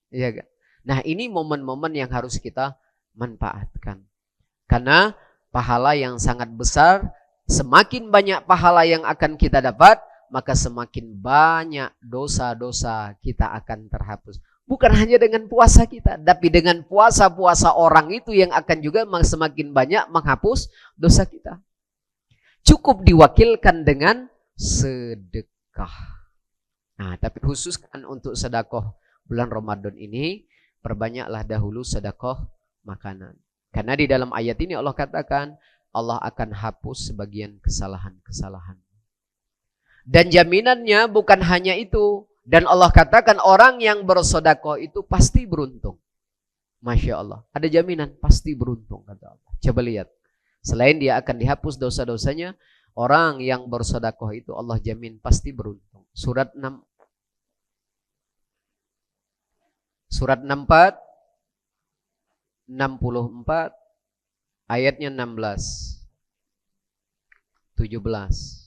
Iya kan? Nah, ini momen-momen yang harus kita manfaatkan. Karena pahala yang sangat besar, semakin banyak pahala yang akan kita dapat, maka semakin banyak dosa-dosa kita akan terhapus. Bukan hanya dengan puasa kita, tapi dengan puasa-puasa orang itu yang akan juga semakin banyak menghapus dosa kita. Cukup diwakilkan dengan sedekah. Nah, tapi khusus kan untuk sedekah bulan Ramadan ini, perbanyaklah dahulu sedekah makanan. Karena di dalam ayat ini Allah katakan, Allah akan hapus sebagian kesalahan-kesalahan. Dan jaminannya bukan hanya itu. Dan Allah katakan orang yang bersedekah itu pasti beruntung. Masya Allah. Ada jaminan pasti beruntung, kata Allah. Coba lihat. Selain dia akan dihapus dosa-dosanya, orang yang bersedekah itu Allah jamin pasti beruntung. Surat 64 ayatnya 16 17.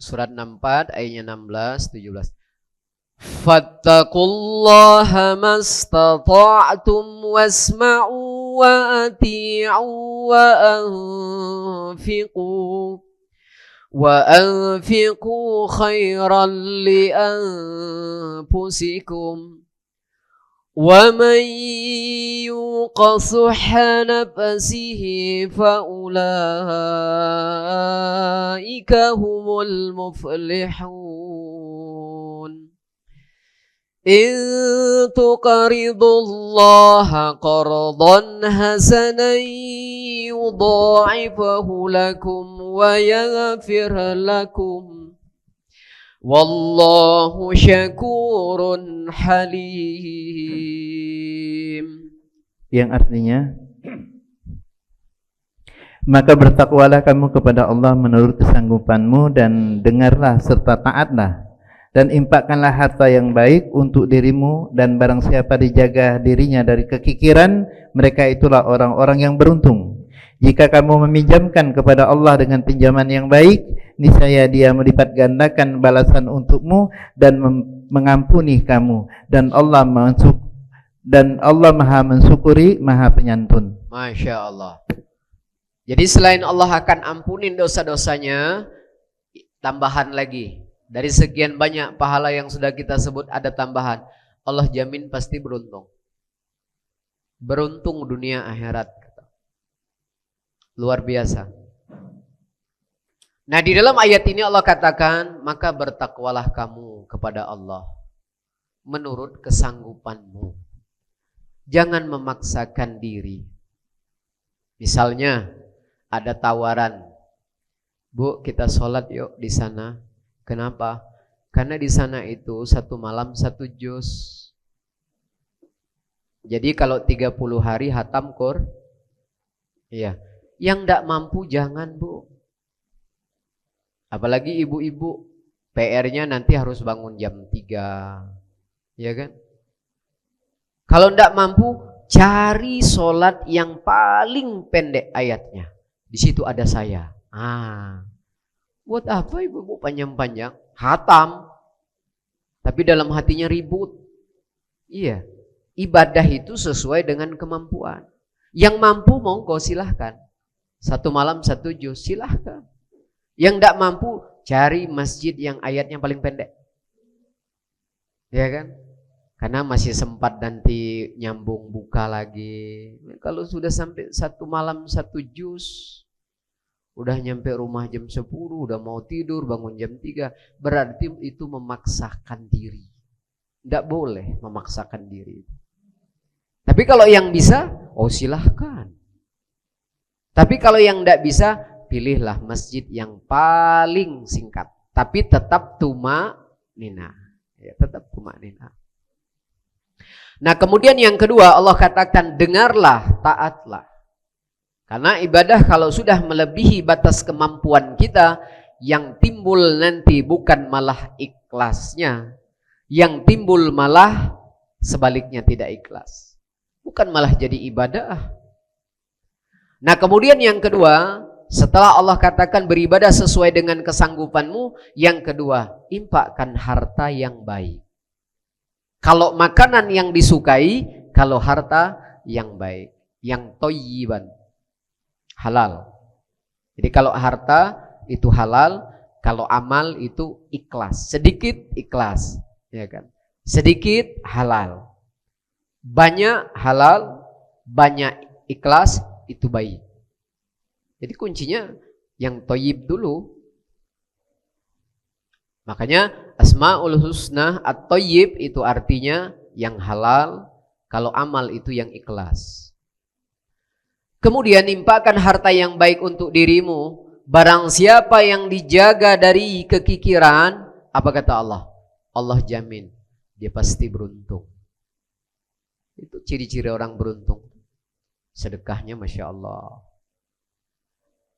Surat 64 ayatnya 16 17. Fattaqullaha mastata'tum wasma'u wa ati'u wa anfiqu khairan li anfusikum وَمَنْ يُوقَ شُحَّ نَفْسِهِ فَأُولَئِكَ هُمُ الْمُفْلِحُونَ إِنْ تُقْرِضُوا اللَّهَ قَرْضًا حَسَنًا يُضَاعِفْهُ لَكُمْ وَيَغْفِرْ لَكُمْ Wallahu syakurun halim. Yang artinya, maka bertakwalah kamu kepada Allah menurut kesanggupanmu dan dengarlah serta taatlah dan infakkanlah harta yang baik untuk dirimu dan barang siapa dijaga dirinya dari kekikiran, mereka itulah orang-orang yang beruntung. Jika kamu meminjamkan kepada Allah dengan pinjaman yang baik, niscaya Dia melipat gandakan balasan untukmu dan mengampuni kamu, dan Allah Maha mensyukuri, Maha penyantun. Masya Allah. Jadi selain Allah akan ampunin dosa-dosanya, tambahan lagi. Dari sekian banyak pahala yang sudah kita sebut ada tambahan. Allah jamin pasti beruntung. Beruntung dunia akhirat. Luar biasa. Nah, di dalam ayat ini Allah katakan, maka bertakwalah kamu kepada Allah menurut kesanggupanmu. Jangan memaksakan diri. Misalnya ada tawaran, Bu, kita sholat yuk di sana. Kenapa? Karena di sana itu 1 malam 1 juz. Jadi kalau 30 hari hatam Qur'an. Iya. Yang tidak mampu jangan, Bu. Apalagi ibu-ibu, PR-nya nanti harus bangun jam 3. Ya kan? Kalau tidak mampu, cari sholat yang paling pendek ayatnya. Di situ ada saya. Buat apa ibu-ibu panjang-panjang? Hatam. Tapi dalam hatinya ribut. Iya. Ibadah itu sesuai dengan kemampuan. Yang mampu monggo silahkan. 1 malam 1 juz silahkan. Yang tidak mampu, cari masjid yang ayatnya paling pendek. Ya kan? Karena masih sempat nanti nyambung buka lagi. Kalau sudah sampai satu malam satu juz, udah nyampe rumah jam 10, udah mau tidur, bangun jam 3, berarti itu memaksakan diri. Tidak boleh memaksakan diri. Tapi kalau yang bisa, oh silahkan. Tapi kalau yang tidak bisa, pilihlah masjid yang paling singkat. Tapi tetap tumanina. Ya, tetap tumanina. Nah kemudian yang kedua Allah katakan dengarlah, taatlah. Karena ibadah kalau sudah melebihi batas kemampuan kita, yang timbul nanti bukan malah ikhlasnya, yang timbul malah sebaliknya tidak ikhlas. Bukan malah jadi ibadah. Nah kemudian yang kedua, setelah Allah katakan beribadah sesuai dengan kesanggupanmu, yang kedua, infakkan harta yang baik. Kalau makanan yang disukai, kalau harta yang baik, yang thayyiban, halal. Jadi kalau harta itu halal, kalau amal itu ikhlas. Sedikit ikhlas, ya kan? Sedikit halal. Banyak halal, banyak ikhlas, itu baik. Jadi kuncinya yang thayyib dulu. Makanya Asmaul Husna at-thayyib itu artinya yang halal, kalau amal itu yang ikhlas. Kemudian infakkan harta yang baik untuk dirimu. Barang siapa yang dijaga dari kekikiran, apa kata Allah? Allah jamin dia pasti beruntung. Itu ciri-ciri orang beruntung. Sedekahnya Masya Allah.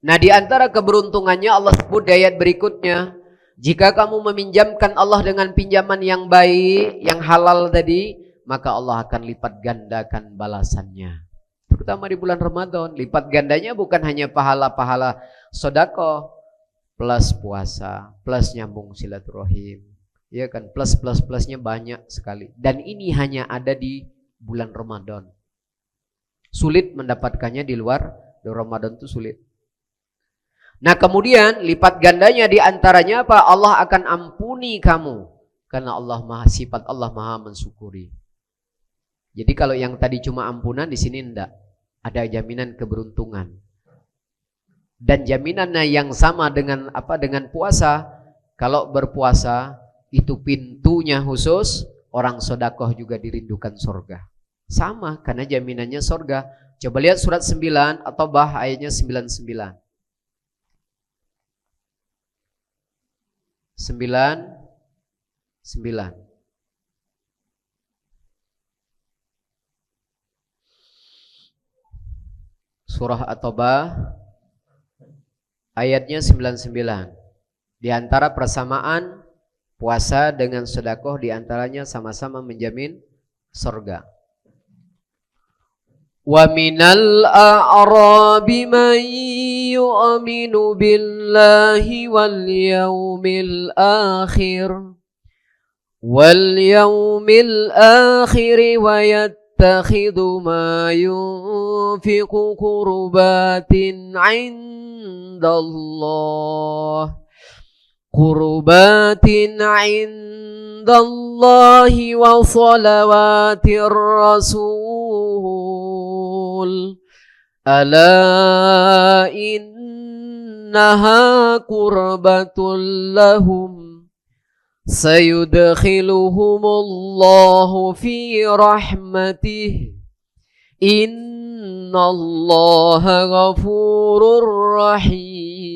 Nah di antara keberuntungannya Allah sebut di ayat berikutnya, jika kamu meminjamkan Allah dengan pinjaman yang baik, yang halal tadi, maka Allah akan lipat gandakan balasannya. Terutama di bulan Ramadan, lipat gandanya bukan hanya pahala-pahala sedekah, plus puasa, plus nyambung silaturahim, ya kan, plusnya banyak sekali. Dan ini hanya ada di bulan Ramadan. Sulit mendapatkannya di luar Ramadan, itu sulit. Nah kemudian lipat gandanya di antaranya apa? Allah akan ampuni kamu, karena Allah sifat Allah maha mensyukuri. Jadi kalau yang tadi cuma ampunan, di sini enggak. Ada jaminan keberuntungan. Dan jaminannya yang sama dengan apa? Dengan puasa. Kalau berpuasa itu pintunya khusus, orang sedekah juga dirindukan surga. Sama, karena jaminannya surga. Coba lihat surat 9 atau ayatnya 99. 9. Surah At-Taubah ayatnya 99. Di antara persamaan puasa dengan sedekah, di antaranya sama-sama menjamin surga. Wa minal a'rabi man yu'minu billahi wal yawmil akhir wa yattakhidhu ma yunfiqu qurbatin 'indallahi wa salawatir rasul ala innaha qurbatul lahum sayudkhiluhumullahu fi rahmatih innallaha ghafurur rahim.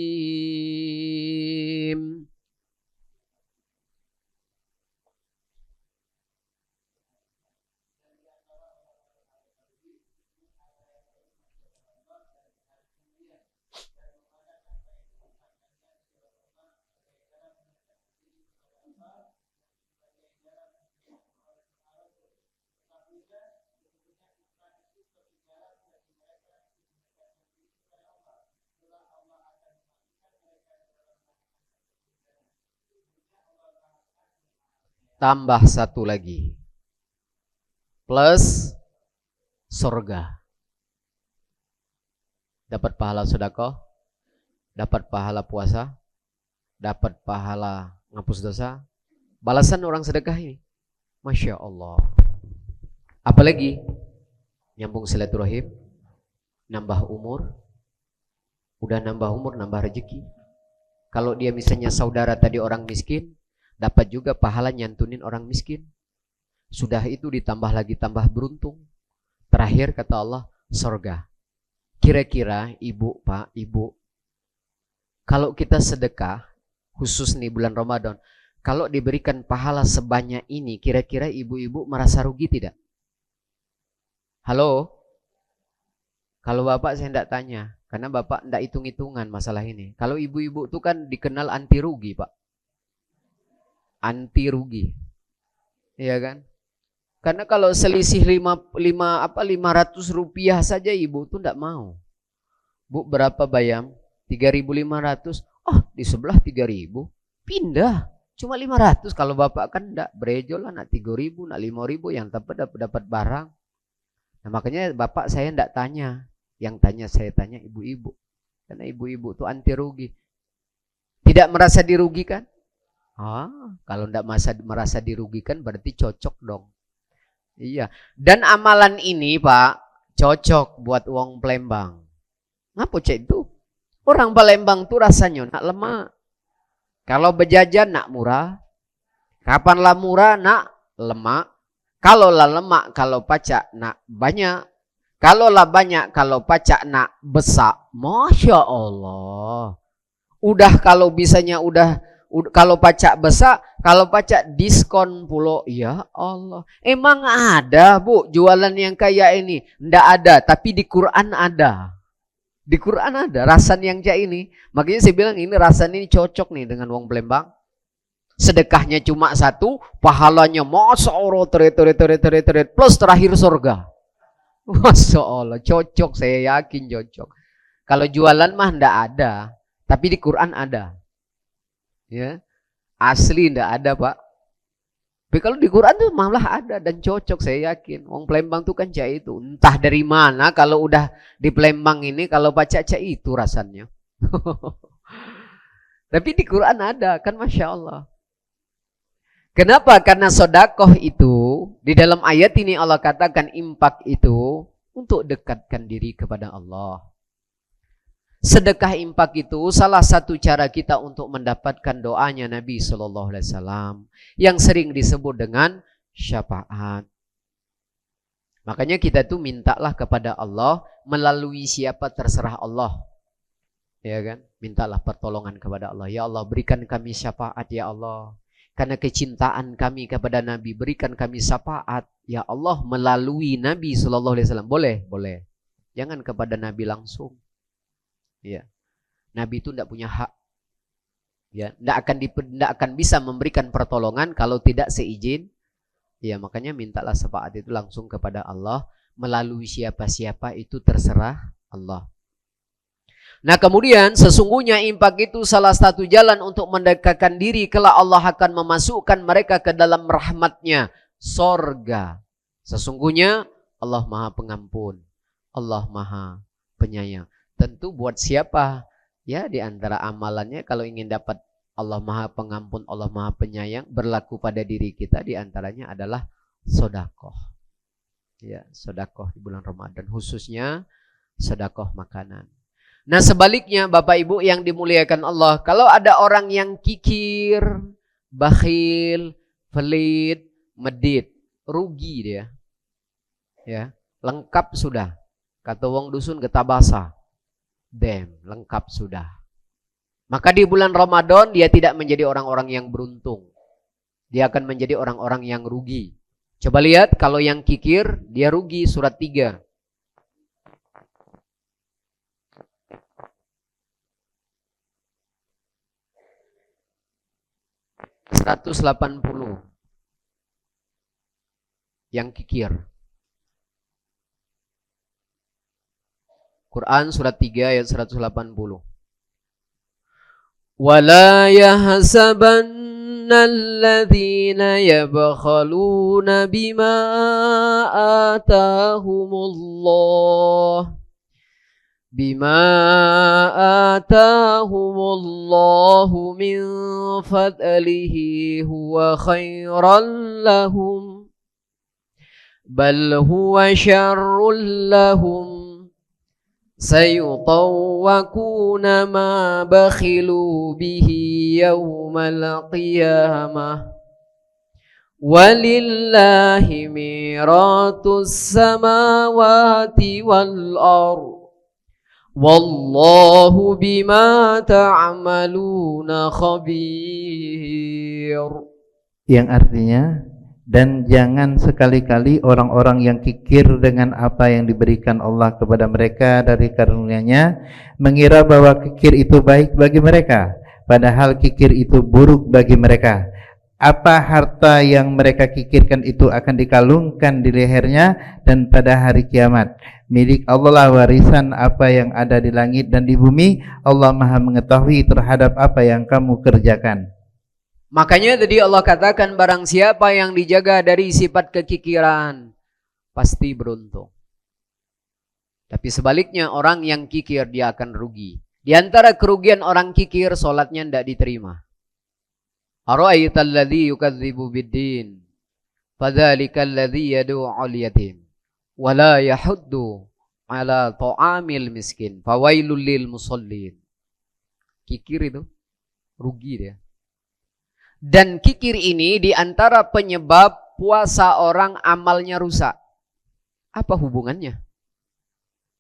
Tambah satu lagi, plus surga. Dapat pahala sedekah, dapat pahala puasa, dapat pahala ngapus dosa. Balasan orang sedekah ini, Masya Allah. Apalagi nyambung silaturahim, nambah umur, udah nambah umur, nambah rezeki. Kalau dia misalnya saudara tadi orang miskin, dapat juga pahala nyantunin orang miskin. Sudah itu ditambah lagi tambah beruntung. Terakhir kata Allah, surga. Kira-kira ibu, pak, ibu, kalau kita sedekah, khusus nih bulan Ramadan, kalau diberikan pahala sebanyak ini, kira-kira ibu-ibu merasa rugi tidak? Halo? Kalau bapak saya tidak tanya, karena bapak tidak hitung-hitungan masalah ini. Kalau ibu-ibu itu kan dikenal anti rugi, pak. Anti rugi. Iya kan? Karena kalau selisih 500 rupiah saja ibu tuh tidak mau. Bu, berapa bayam? 3.500. Oh, di sebelah 3.000. Pindah. Cuma 500. Kalau bapak kan tidak berejol lah, nak 3.000, nak 5.000, yang dapat barang. Nah, makanya bapak saya tidak tanya. Yang tanya saya tanya ibu-ibu. Karena ibu-ibu tuh anti rugi. Tidak merasa dirugikan? Kalau tidak merasa dirugikan berarti cocok dong. Iya. Dan amalan ini Pak cocok buat uang Palembang. Ngapa cek itu? Orang Palembang tuh rasanya nak lemak. Kalau berjajan nak murah. Kapanlah murah nak lemak. Kalau lah lemak, kalau pacak nak banyak. Kalau lah banyak, kalau pacak nak besar. Masya Allah. Udah kalau bisanya udah kalau pacak besar, kalau pacak diskon pulo. Ya Allah. Emang ada bu jualan yang kayak ini? Nggak ada, tapi di Quran ada. Di Quran ada rasan yang kayak ini. Makanya saya bilang ini rasan ini cocok nih dengan wong Palembang. Sedekahnya cuma satu, pahalanya Masya Allah teret plus terakhir surga. Masya Allah, cocok, saya yakin cocok. Kalau jualan mah ndak ada, tapi di Quran ada. Ya, asli ndak ada Pak. Tapi kalau di Quran tuh malah ada dan cocok, saya yakin. Wong Palembang tuh kan cak itu. Entah dari mana kalau udah di Palembang ini, kalau baca cak itu rasanya. Tapi di Quran ada, kan Masya Allah. Kenapa? Karena sodakoh itu, di dalam ayat ini Allah katakan impak itu untuk dekatkan diri kepada Allah. Sedekah impak itu salah satu cara kita untuk mendapatkan doanya Nabi SAW yang sering disebut dengan syafaat. Makanya kita tuh mintalah kepada Allah melalui siapa terserah Allah. Ya kan? Mintalah pertolongan kepada Allah. Ya Allah, berikan kami syafaat ya Allah. Karena kecintaan kami kepada Nabi, berikan kami syafaat ya Allah melalui Nabi SAW. Boleh, boleh. Jangan kepada Nabi langsung. Ya, Nabi itu tidak punya hak. Ya, tidak akan bisa memberikan pertolongan kalau tidak seizin. Ya, makanya mintalah syafaat itu langsung kepada Allah melalui siapa-siapa itu terserah Allah. Nah kemudian sesungguhnya impak itu salah satu jalan untuk mendekatkan diri kelak Allah akan memasukkan mereka ke dalam rahmatnya, sorga. Sesungguhnya Allah Maha Pengampun, Allah Maha Penyayang. Tentu buat siapa? Ya di antara amalannya kalau ingin dapat Allah Maha Pengampun, Allah Maha Penyayang berlaku pada diri kita di antaranya adalah sodakoh. Ya, sodakoh di bulan Ramadan khususnya sodakoh makanan. Nah sebaliknya Bapak Ibu yang dimuliakan Allah, kalau ada orang yang kikir, bakhil, pelit, medit, rugi dia. Ya, lengkap sudah. Kata wong dusun getabasa. Lengkap sudah. Maka di bulan Ramadan dia tidak menjadi orang-orang yang beruntung. Dia akan menjadi orang-orang yang rugi. Coba lihat kalau yang kikir dia rugi, surat 3. 180 yang kikir. Quran surat 3 ayat 180. Wala yahsabanna alladhina yabkhaluna bima atahumullah بما آتاهم الله من فضله هو خيرا لهم بل هو شر لهم سيطوقون ما بخلوا به يوم القيامة ولله ميراث السماوات والأرض Wallahu bima ta'maluna khabir. Yang artinya, dan jangan sekali-kali orang-orang yang kikir dengan apa yang diberikan Allah kepada mereka dari karunia-Nya mengira bahwa kikir itu baik bagi mereka, padahal kikir itu buruk bagi mereka. Apa harta yang mereka kikirkan itu akan dikalungkan di lehernya dan pada hari kiamat. Milik Allah lah warisan apa yang ada di langit dan di bumi. Allah Maha mengetahui terhadap apa yang kamu kerjakan. Makanya tadi Allah katakan barang siapa yang dijaga dari sifat kekikiran pasti beruntung. Tapi sebaliknya orang yang kikir dia akan rugi. Di antara kerugian orang kikir, solatnya tidak diterima. Ara'aital ladzi yukadzibu biddin fadzalikal ladzi yad'ul yatim wa la yahuddu ala ta'amil miskin fawailul lil musallin. Kikir itu rugi dia. Dan kikir ini di antara penyebab puasa orang amalnya rusak. Apa hubungannya?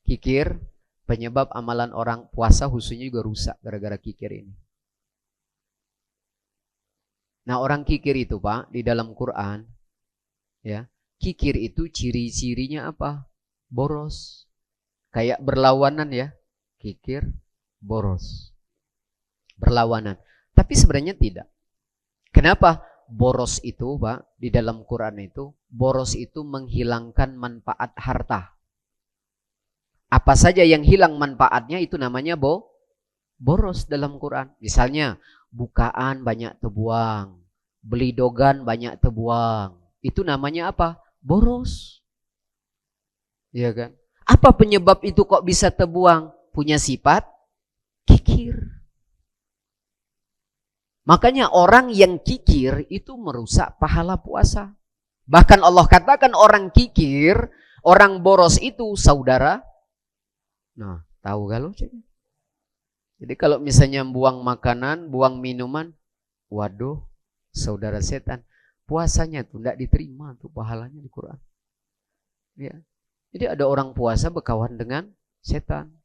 Kikir penyebab amalan orang puasa khususnya juga rusak gara-gara kikir ini. Nah, orang kikir itu, Pak, di dalam Quran, ya, kikir itu ciri-cirinya apa? Boros. Kayak berlawanan ya, kikir, boros. Berlawanan. Tapi sebenarnya tidak. Kenapa? Boros itu, Pak, di dalam Quran itu, boros itu menghilangkan manfaat harta. Apa saja yang hilang manfaatnya itu namanya boros dalam Quran. Misalnya, bukaan banyak terbuang, beli dogan banyak terbuang. Itu namanya apa? Boros. Iya kan? Apa penyebab itu kok bisa terbuang? Punya sifat kikir. Makanya orang yang kikir itu merusak pahala puasa. Bahkan Allah katakan orang kikir, orang boros itu saudara. Nah, tahu kalau jadi kalau misalnya buang makanan, buang minuman, waduh, saudara setan. Puasanya tuh tidak diterima tuh pahalanya di Quran. Ya. Jadi ada orang puasa berkawan dengan setan.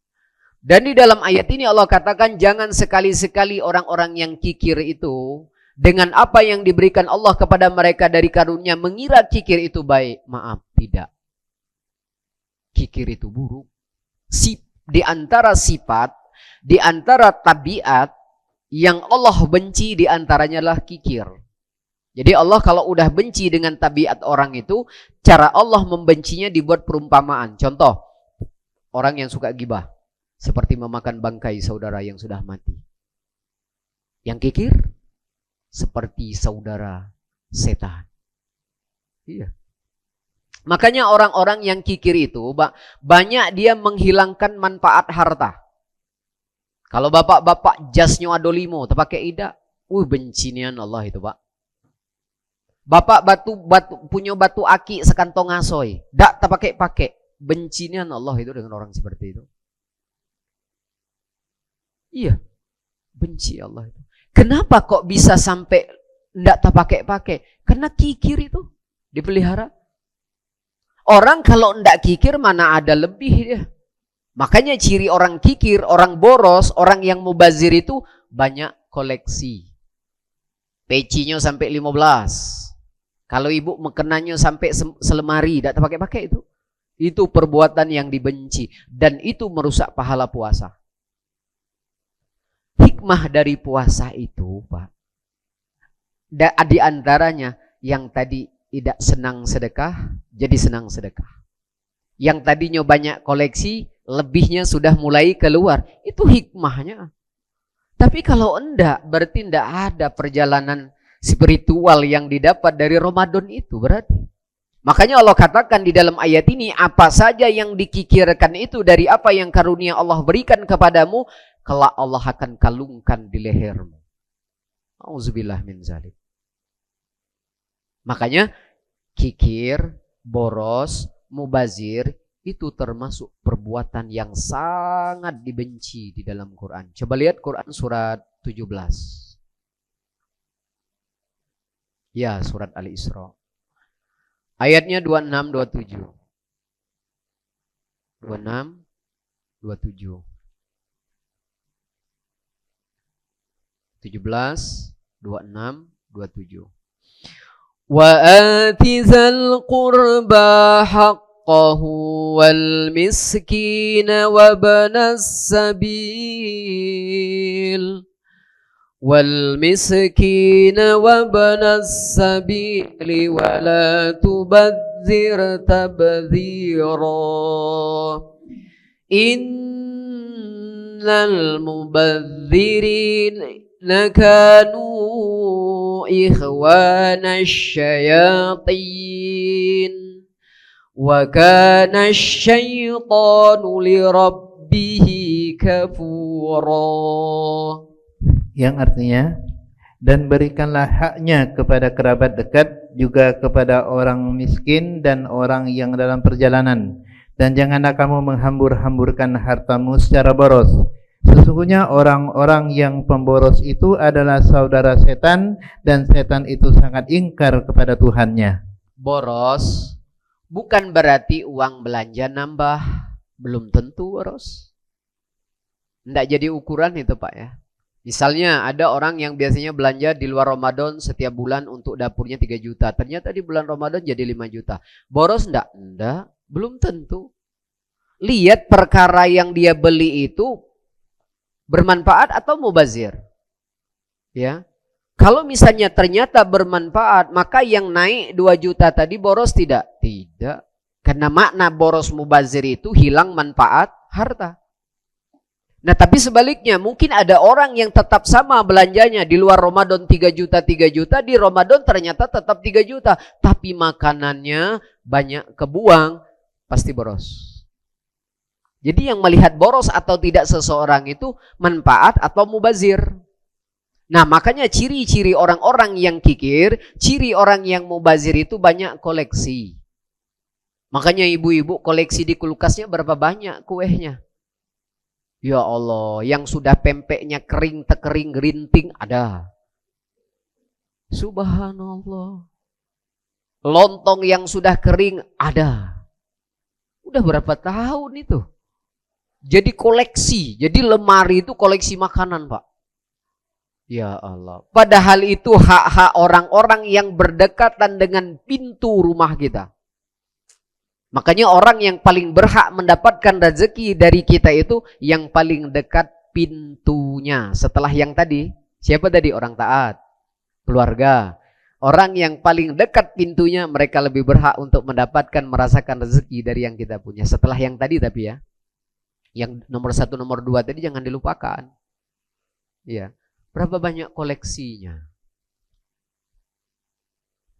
Dan di dalam ayat ini Allah katakan jangan sekali-sekali orang-orang yang kikir itu dengan apa yang diberikan Allah kepada mereka dari karunia mengira kikir itu baik. Maaf, tidak. Kikir itu buruk. Di antara sifat, di antara tabiat yang Allah benci di antaranya adalah kikir. Jadi Allah kalau udah benci dengan tabiat orang itu, cara Allah membencinya dibuat perumpamaan. Contoh, orang yang suka gibah. Seperti memakan bangkai saudara yang sudah mati. Yang kikir, seperti saudara setan. Iya. Makanya orang-orang yang kikir itu, banyak dia menghilangkan manfaat harta. Kalau bapak-bapak jasnya adolimo, terpakai ida, bencinian Allah itu, Pak. Bapak punya batu aki sekantong asoy, dak terpakai, bencinian Allah itu dengan orang seperti itu. Iya, benci Allah itu. Kenapa kok bisa sampai ndak terpakai? Karena kikir itu dipelihara. Orang kalau ndak kikir mana ada lebih dia. Makanya ciri orang kikir, orang boros, orang yang mubazir itu banyak koleksi. Pecinya sampai 15. Kalau ibu mekenanya sampai selemari, ndak terpakai itu. Itu perbuatan yang dibenci dan itu merusak pahala puasa. Hikmah dari puasa itu, Pak, di antaranya yang tadi tidak senang sedekah, jadi senang sedekah. Yang tadinya banyak koleksi, lebihnya sudah mulai keluar. Itu hikmahnya. Tapi kalau enggak, berarti enggak ada perjalanan spiritual yang didapat dari Ramadan itu berarti. Makanya Allah katakan di dalam ayat ini, apa saja yang dikikirkan itu dari apa yang karunia Allah berikan kepadamu, kelak Allah akan kalungkan di lehermu. Auzubillah min zalik. Makanya kikir, boros, mubazir itu termasuk perbuatan yang sangat dibenci di dalam Quran. Coba lihat Quran surat 17. Ya, surat Al-Isra. Ayatnya 26, 27. 26, 27. 17, 26, 27. Wa ati zal qurba haqqahu wal miskina wa banas sabil. والمسكين وابن السبيل ولا تبذر تبذيرا إن المبذرين كانوا إخوان الشياطين وكان الشيطان لربه كفورا. Yang artinya, dan berikanlah haknya kepada kerabat dekat, juga kepada orang miskin dan orang yang dalam perjalanan, dan janganlah kamu menghambur-hamburkan hartamu secara boros. Sesungguhnya orang-orang yang pemboros itu adalah saudara setan, dan setan itu sangat ingkar kepada Tuhannya. Boros bukan berarti uang belanja nambah, belum tentu boros. Tidak jadi ukuran itu Pak ya. Misalnya ada orang yang biasanya belanja di luar Ramadan setiap bulan untuk dapurnya 3 juta. Ternyata di bulan Ramadan jadi 5 juta. Boros enggak? Enggak, belum tentu. Lihat perkara yang dia beli itu bermanfaat atau mubazir. Ya. Kalau misalnya ternyata bermanfaat, maka yang naik 2 juta tadi boros tidak? Tidak. Karena makna boros mubazir itu hilang manfaat harta. Nah tapi sebaliknya mungkin ada orang yang tetap sama belanjanya di luar Ramadan 3 juta, di Ramadan ternyata tetap 3 juta. Tapi makanannya banyak kebuang, pasti boros. Jadi yang melihat boros atau tidak seseorang itu manfaat atau mubazir. Nah makanya ciri-ciri orang-orang yang kikir, ciri orang yang mubazir itu banyak koleksi. Makanya ibu-ibu koleksi di kulkasnya berapa banyak kuehnya. Ya Allah, yang sudah pempeknya kering, tekering, gerinting ada. Subhanallah. Lontong yang sudah kering ada. Udah berapa tahun itu? Jadi koleksi, jadi lemari itu koleksi makanan Pak. Ya Allah. Padahal itu hak-hak orang-orang yang berdekatan dengan pintu rumah kita. Makanya orang yang paling berhak mendapatkan rezeki dari kita itu yang paling dekat pintunya. Setelah yang tadi, siapa tadi? Orang taat, keluarga. Orang yang paling dekat pintunya, mereka lebih berhak untuk mendapatkan, merasakan rezeki dari yang kita punya. Setelah yang tadi tapi ya, yang nomor 1, nomor 2 tadi jangan dilupakan. Ya, berapa banyak koleksinya?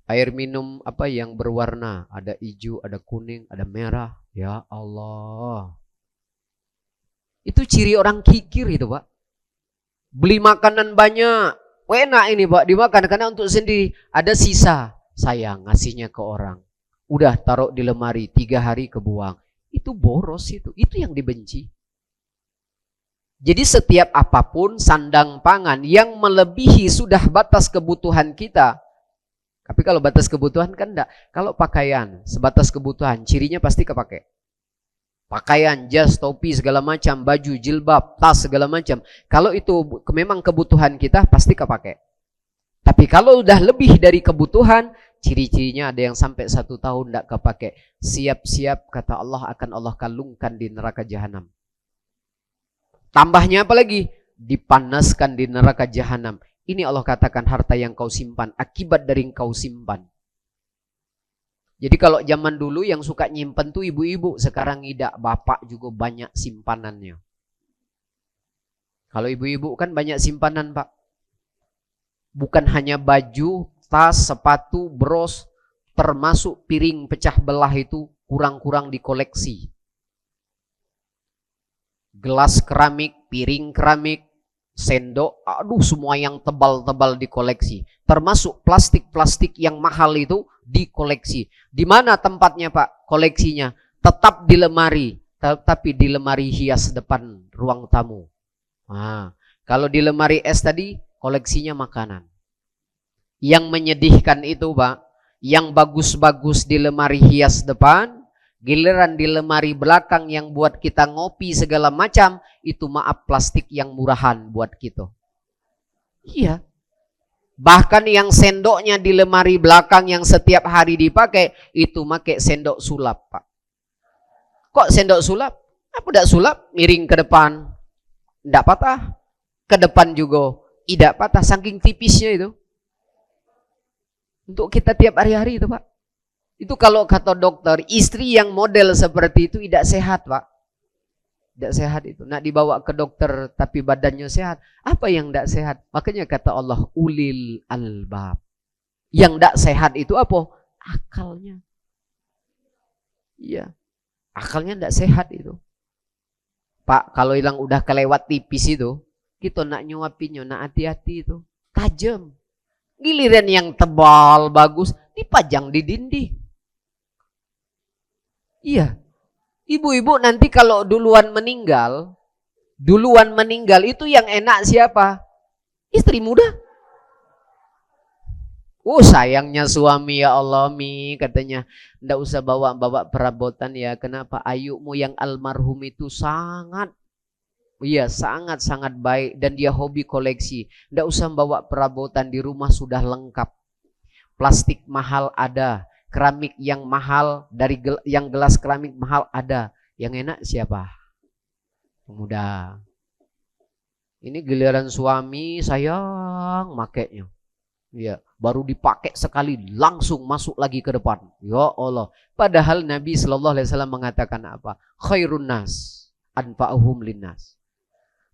Air minum apa yang berwarna, ada hijau, ada kuning, ada merah. Ya Allah. Itu ciri orang kikir itu Pak. Beli makanan banyak, enak ini Pak, dimakan karena untuk sendiri. Ada sisa, sayang ngasihnya ke orang. Udah taruh di lemari, 3 hari kebuang. Itu boros itu yang dibenci. Jadi setiap apapun sandang pangan yang melebihi sudah batas kebutuhan kita. Tapi kalau batas kebutuhan kan enggak. Kalau pakaian sebatas kebutuhan, cirinya pasti kepake. Pakaian, jas, topi, segala macam, baju, jilbab, tas, segala macam. Kalau itu memang kebutuhan kita, pasti kepake. Tapi kalau udah lebih dari kebutuhan, ciri-cirinya ada yang sampai 1 tahun enggak kepake. Siap-siap kata Allah akan Allah kalungkan di neraka jahanam. Tambahnya apa lagi? Dipanaskan di neraka jahanam. Ini Allah katakan harta yang kau simpan, akibat dari kau simpan. Jadi kalau zaman dulu yang suka nyimpen tuh ibu-ibu, sekarang tidak, bapak juga banyak simpanannya. Kalau ibu-ibu kan banyak simpanan Pak. Bukan hanya baju, tas, sepatu, bros, termasuk piring pecah belah itu kurang-kurang dikoleksi. Gelas keramik, piring keramik, sendok, aduh semua yang tebal-tebal dikoleksi. Termasuk plastik-plastik yang mahal itu dikoleksi. Di mana tempatnya Pak koleksinya? Tetap di lemari, tapi di lemari hias depan ruang tamu. Nah, kalau di lemari es tadi koleksinya makanan. Yang menyedihkan itu Pak, yang bagus-bagus di lemari hias depan, giliran di lemari belakang yang buat kita ngopi segala macam, itu maaf plastik yang murahan buat kita. Iya. Bahkan yang sendoknya di lemari belakang yang setiap hari dipakai, itu pakai sendok sulap Pak. Kok sendok sulap? Apa tidak sulap? Miring ke depan, tidak patah. Ke depan juga tidak patah, saking tipisnya itu. Untuk kita tiap hari-hari itu Pak. Itu kalau kata dokter, istri yang model seperti itu tidak sehat Pak. Tidak sehat itu. Nak dibawa ke dokter tapi badannya sehat. Apa yang tidak sehat? Makanya kata Allah, ulil albab. Yang tidak sehat itu apa? Akalnya. Iya. Akalnya tidak sehat itu. Pak, kalau hilang udah kelewat tipis itu, kita nak nyuapinnya, nak hati-hati itu. Tajam. Giliran yang tebal, bagus, dipajang di dinding. Iya. Ibu-ibu nanti kalau duluan meninggal itu yang enak siapa? Istri muda. Oh sayangnya suami, ya Allah Mi, katanya ndak usah bawa-bawa perabotan ya. Kenapa? Ayumu yang almarhum itu sangat baik dan dia hobi koleksi. Ndak usah bawa perabotan, di rumah sudah lengkap. Plastik mahal ada, keramik yang mahal, yang gelas keramik mahal ada. Yang enak siapa? Pemuda. Ini giliran suami sayang makainya. Ya, baru dipakai sekali langsung masuk lagi ke depan. Ya Allah. Padahal Nabi Shallallahu Alaihi Wasallam mengatakan apa? Khairun nas anfa'uhum linnas.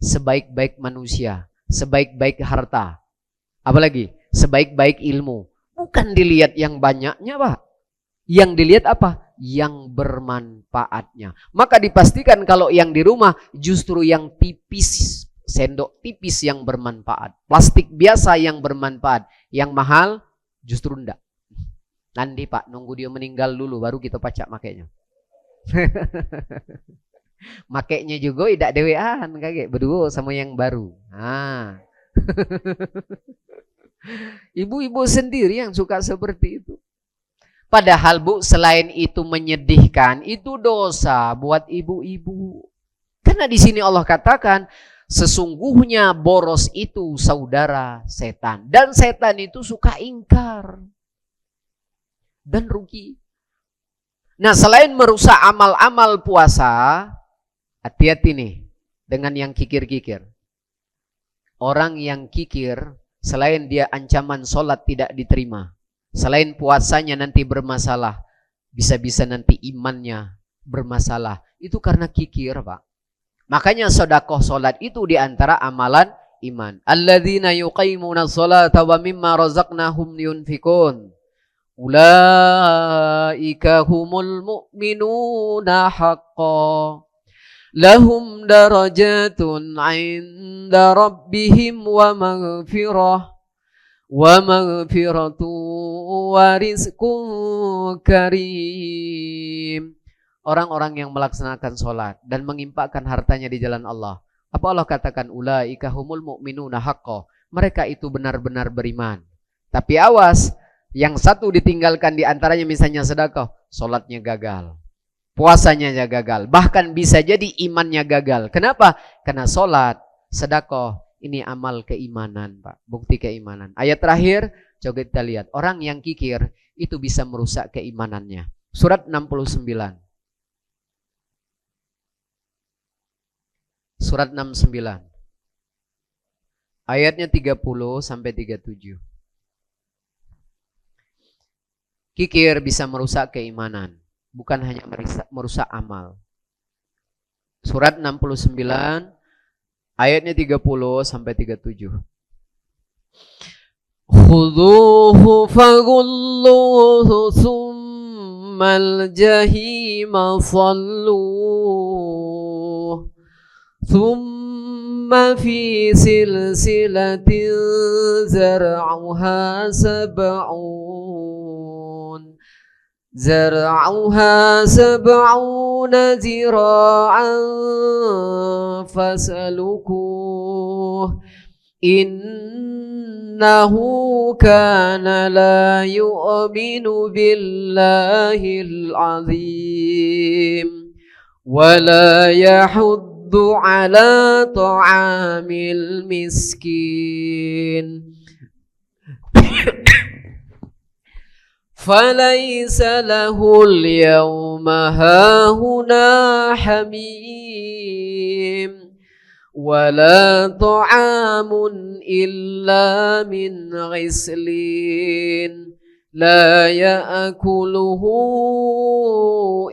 Sebaik-baik manusia, sebaik-baik harta, apalagi sebaik-baik ilmu. Bukan dilihat yang banyaknya Pak. Yang dilihat apa? Yang bermanfaatnya. Maka dipastikan kalau yang di rumah justru yang tipis, sendok tipis yang bermanfaat, plastik biasa yang bermanfaat, yang mahal justru enggak. Nanti Pak, nunggu dia meninggal dulu baru kita pacak makainya. Makainya juga tidak dewean kayak berdua sama yang baru. Nah. Ibu-ibu sendiri yang suka seperti itu. Padahal Bu, selain itu menyedihkan, itu dosa buat ibu-ibu. Karena di sini Allah katakan, sesungguhnya boros itu saudara setan. Dan setan itu suka ingkar. Dan rugi. Nah, selain merusak amal-amal puasa, hati-hati nih dengan yang kikir-kikir. Orang yang kikir, selain dia ancaman sholat tidak diterima, selain puasanya nanti bermasalah, bisa-bisa nanti imannya bermasalah. Itu karena kikir Pak. Makanya sedekah sholat itu diantara amalan iman. Alladzina yuqimuna sholata wa mimma razaqnahum yunfikun. Ulaika humul mu'minuna haqqan. Lahum darajatun 'inda rabbihim wa maghfiratu wa rizqun karim. Orang-orang yang melaksanakan sholat dan menginfakkan hartanya di jalan Allah. Apa Allah katakan? Ulaika humul mu'minuna haqqan. Mereka itu benar-benar beriman. Tapi awas, yang satu ditinggalkan di antaranya misalnya sedekah, sholatnya gagal. Puasanya gagal, bahkan bisa jadi imannya gagal. Kenapa? Karena sholat, sedekah ini amal keimanan Pak, bukti keimanan. Ayat terakhir, coba kita lihat. Orang yang kikir itu bisa merusak keimanannya. Surat 69. Surat 69. Ayatnya 30 sampai 37. Kikir bisa merusak keimanan. Bukan hanya merusak amal. Surat 69 ayatnya 30 sampai 37. خذوه فغلوه ثم الجحيم صلوه ثم في سلسلة زرعها سبعون ذراعا فاسلكوه إنه كان لا يؤمن بالله العظيم ولا يحض على طعام المسكين فليس له اليوم هاهنا حميم ولا طعام إلا من غسلين لا يأكله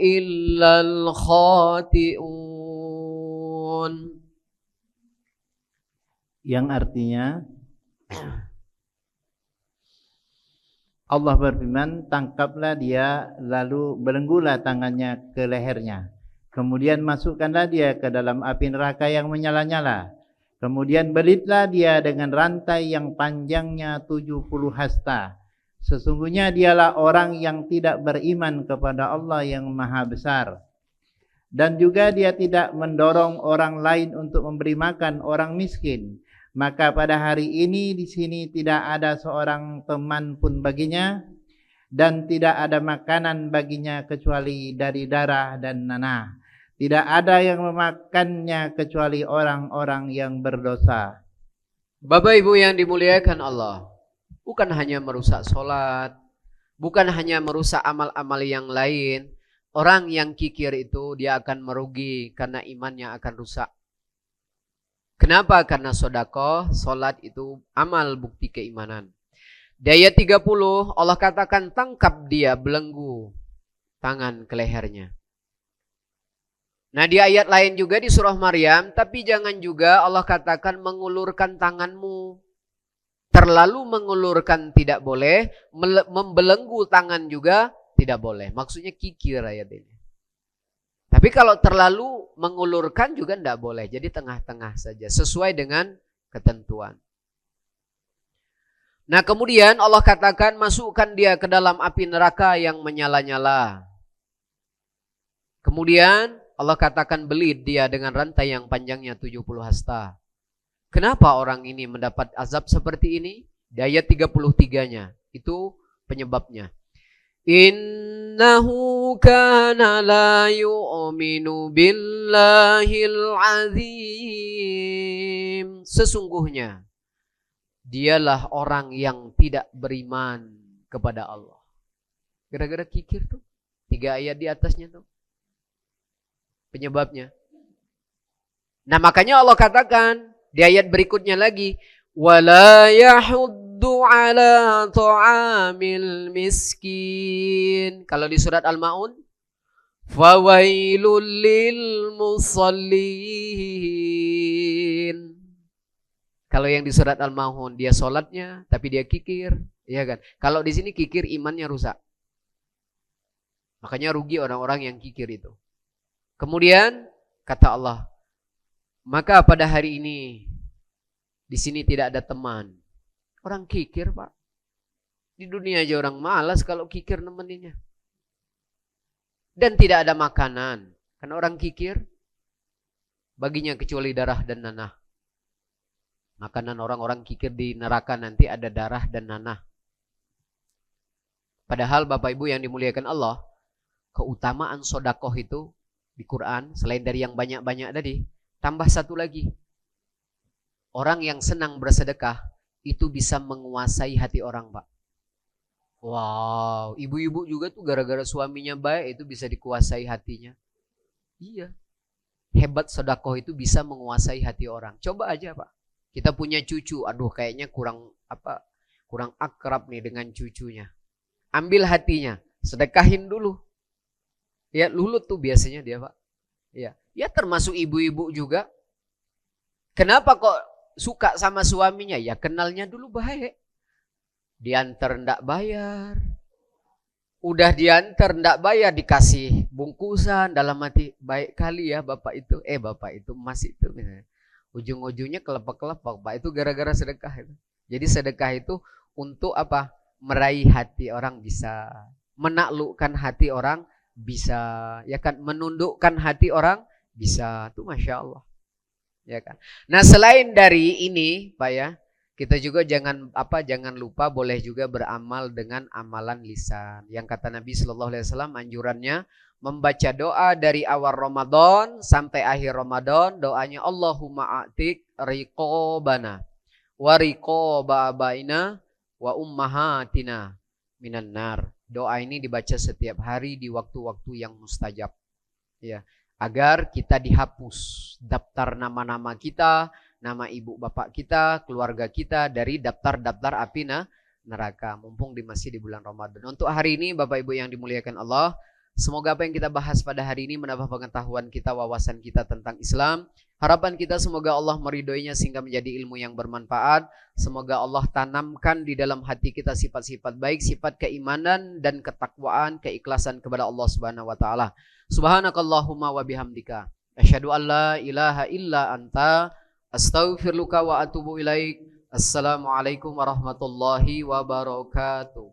إلا الخاطئون. Yang artinya Allah berfirman, tangkaplah dia lalu belenggulah tangannya ke lehernya. Kemudian masukkanlah dia ke dalam api neraka yang menyala-nyala. Kemudian belitlah dia dengan rantai yang panjangnya 70 hasta. Sesungguhnya dialah orang yang tidak beriman kepada Allah yang maha besar. Dan juga dia tidak mendorong orang lain untuk memberi makan orang miskin. Maka pada hari ini di sini tidak ada seorang teman pun baginya. Dan tidak ada makanan baginya kecuali dari darah dan nanah. Tidak ada yang memakannya kecuali orang-orang yang berdosa. Bapak Ibu yang dimuliakan Allah, bukan hanya merusak sholat, bukan hanya merusak amal-amal yang lain. Orang yang kikir itu dia akan merugi karena imannya akan rusak. Kenapa? Karena sedekah, sholat itu amal bukti keimanan. Di ayat 30 Allah katakan tangkap dia belenggu tangan ke lehernya. Nah di ayat lain juga di surah Maryam, tapi jangan juga Allah katakan mengulurkan tanganmu. Terlalu mengulurkan tidak boleh, membelenggu tangan juga tidak boleh. Maksudnya kikir ayat ini. Tapi kalau terlalu mengulurkan juga tidak boleh. Jadi tengah-tengah saja, sesuai dengan ketentuan. Nah kemudian Allah katakan masukkan dia ke dalam api neraka yang menyala-nyala. Kemudian Allah katakan belit dia dengan rantai yang panjangnya 70 hasta. Kenapa orang ini mendapat azab seperti ini? Di ayat 33-nya. Itu penyebabnya. Innahu kana la yu'minu billahil azim. Sesungguhnya dialah orang yang tidak beriman kepada Allah. Gara-gara kikir tuh. 3 ayat di atasnya tuh. Penyebabnya. Nah makanya Allah katakan di ayat berikutnya lagi, wala yahuddu ala ta'amil miskin. Kalau di surat Al-Maun, fawailul lil musallin. Kalau yang di surat Al-Maun dia sholatnya tapi dia kikir, ya kan? Kalau di sini kikir imannya rusak. Makanya rugi orang-orang yang kikir itu. Kemudian kata Allah, maka pada hari ini di sini tidak ada teman. Orang kikir, Pak. Di dunia aja orang malas kalau kikir nemeninnya. Dan tidak ada makanan. Karena orang kikir baginya kecuali darah dan nanah. Makanan orang-orang kikir di neraka nanti ada darah dan nanah. Padahal Bapak Ibu yang dimuliakan Allah, keutamaan sedekah itu di Quran, selain dari yang banyak-banyak tadi, tambah satu lagi. Orang yang senang bersedekah, itu bisa menguasai hati orang, Pak. Wow, ibu-ibu juga tuh gara-gara suaminya baik, itu bisa dikuasai hatinya. Iya. Hebat sedekah itu bisa menguasai hati orang. Coba aja, Pak. Kita punya cucu, aduh kayaknya kurang akrab nih dengan cucunya. Ambil hatinya, sedekahin dulu. Ya lulut tuh biasanya dia, Pak. Ya termasuk ibu-ibu juga. Kenapa kok suka sama suaminya? Ya kenalnya dulu baik. diantar ndak bayar. Udah diantar ndak bayar, dikasih bungkusan, dalam hati baik kali ya bapak itu. Bapak itu emas itu misalnya. Ujung-ujungnya kelepek-kelepek, Pak, itu gara-gara sedekah itu. Jadi sedekah itu untuk apa? Meraih hati orang bisa, menaklukkan hati orang bisa, ya kan? Menundukkan hati orang bisa. Itu Masya Allah, ya kan? Nah, selain dari ini, Pak ya, kita juga jangan lupa boleh juga beramal dengan amalan lisan. Yang kata Nabi Shallallahu Alaihi Wasallam anjurannya membaca doa dari awal Ramadan sampai akhir Ramadan, doanya Allahumma a'tik riqobana wa riqoba abaina wa ummahatina minan nar. Doa ini dibaca setiap hari di waktu-waktu yang mustajab, ya, agar kita dihapus daftar nama-nama kita, nama ibu bapak kita, keluarga kita dari daftar-daftar api neraka. Mumpung masih di bulan Ramadan. Untuk hari ini Bapak Ibu yang dimuliakan Allah, semoga apa yang kita bahas pada hari ini menambah pengetahuan kita, wawasan kita tentang Islam. Harapan kita semoga Allah meridhoinya sehingga menjadi ilmu yang bermanfaat. Semoga Allah tanamkan di dalam hati kita sifat-sifat baik, sifat keimanan dan ketakwaan, keikhlasan kepada Allah Subhanahu wa taala. Subhanakallahumma wa bihamdika asyhadu an la ilaha illa anta astaghfiruka wa atubu ilaik. Assalamualaikum warahmatullahi wabarakatuh.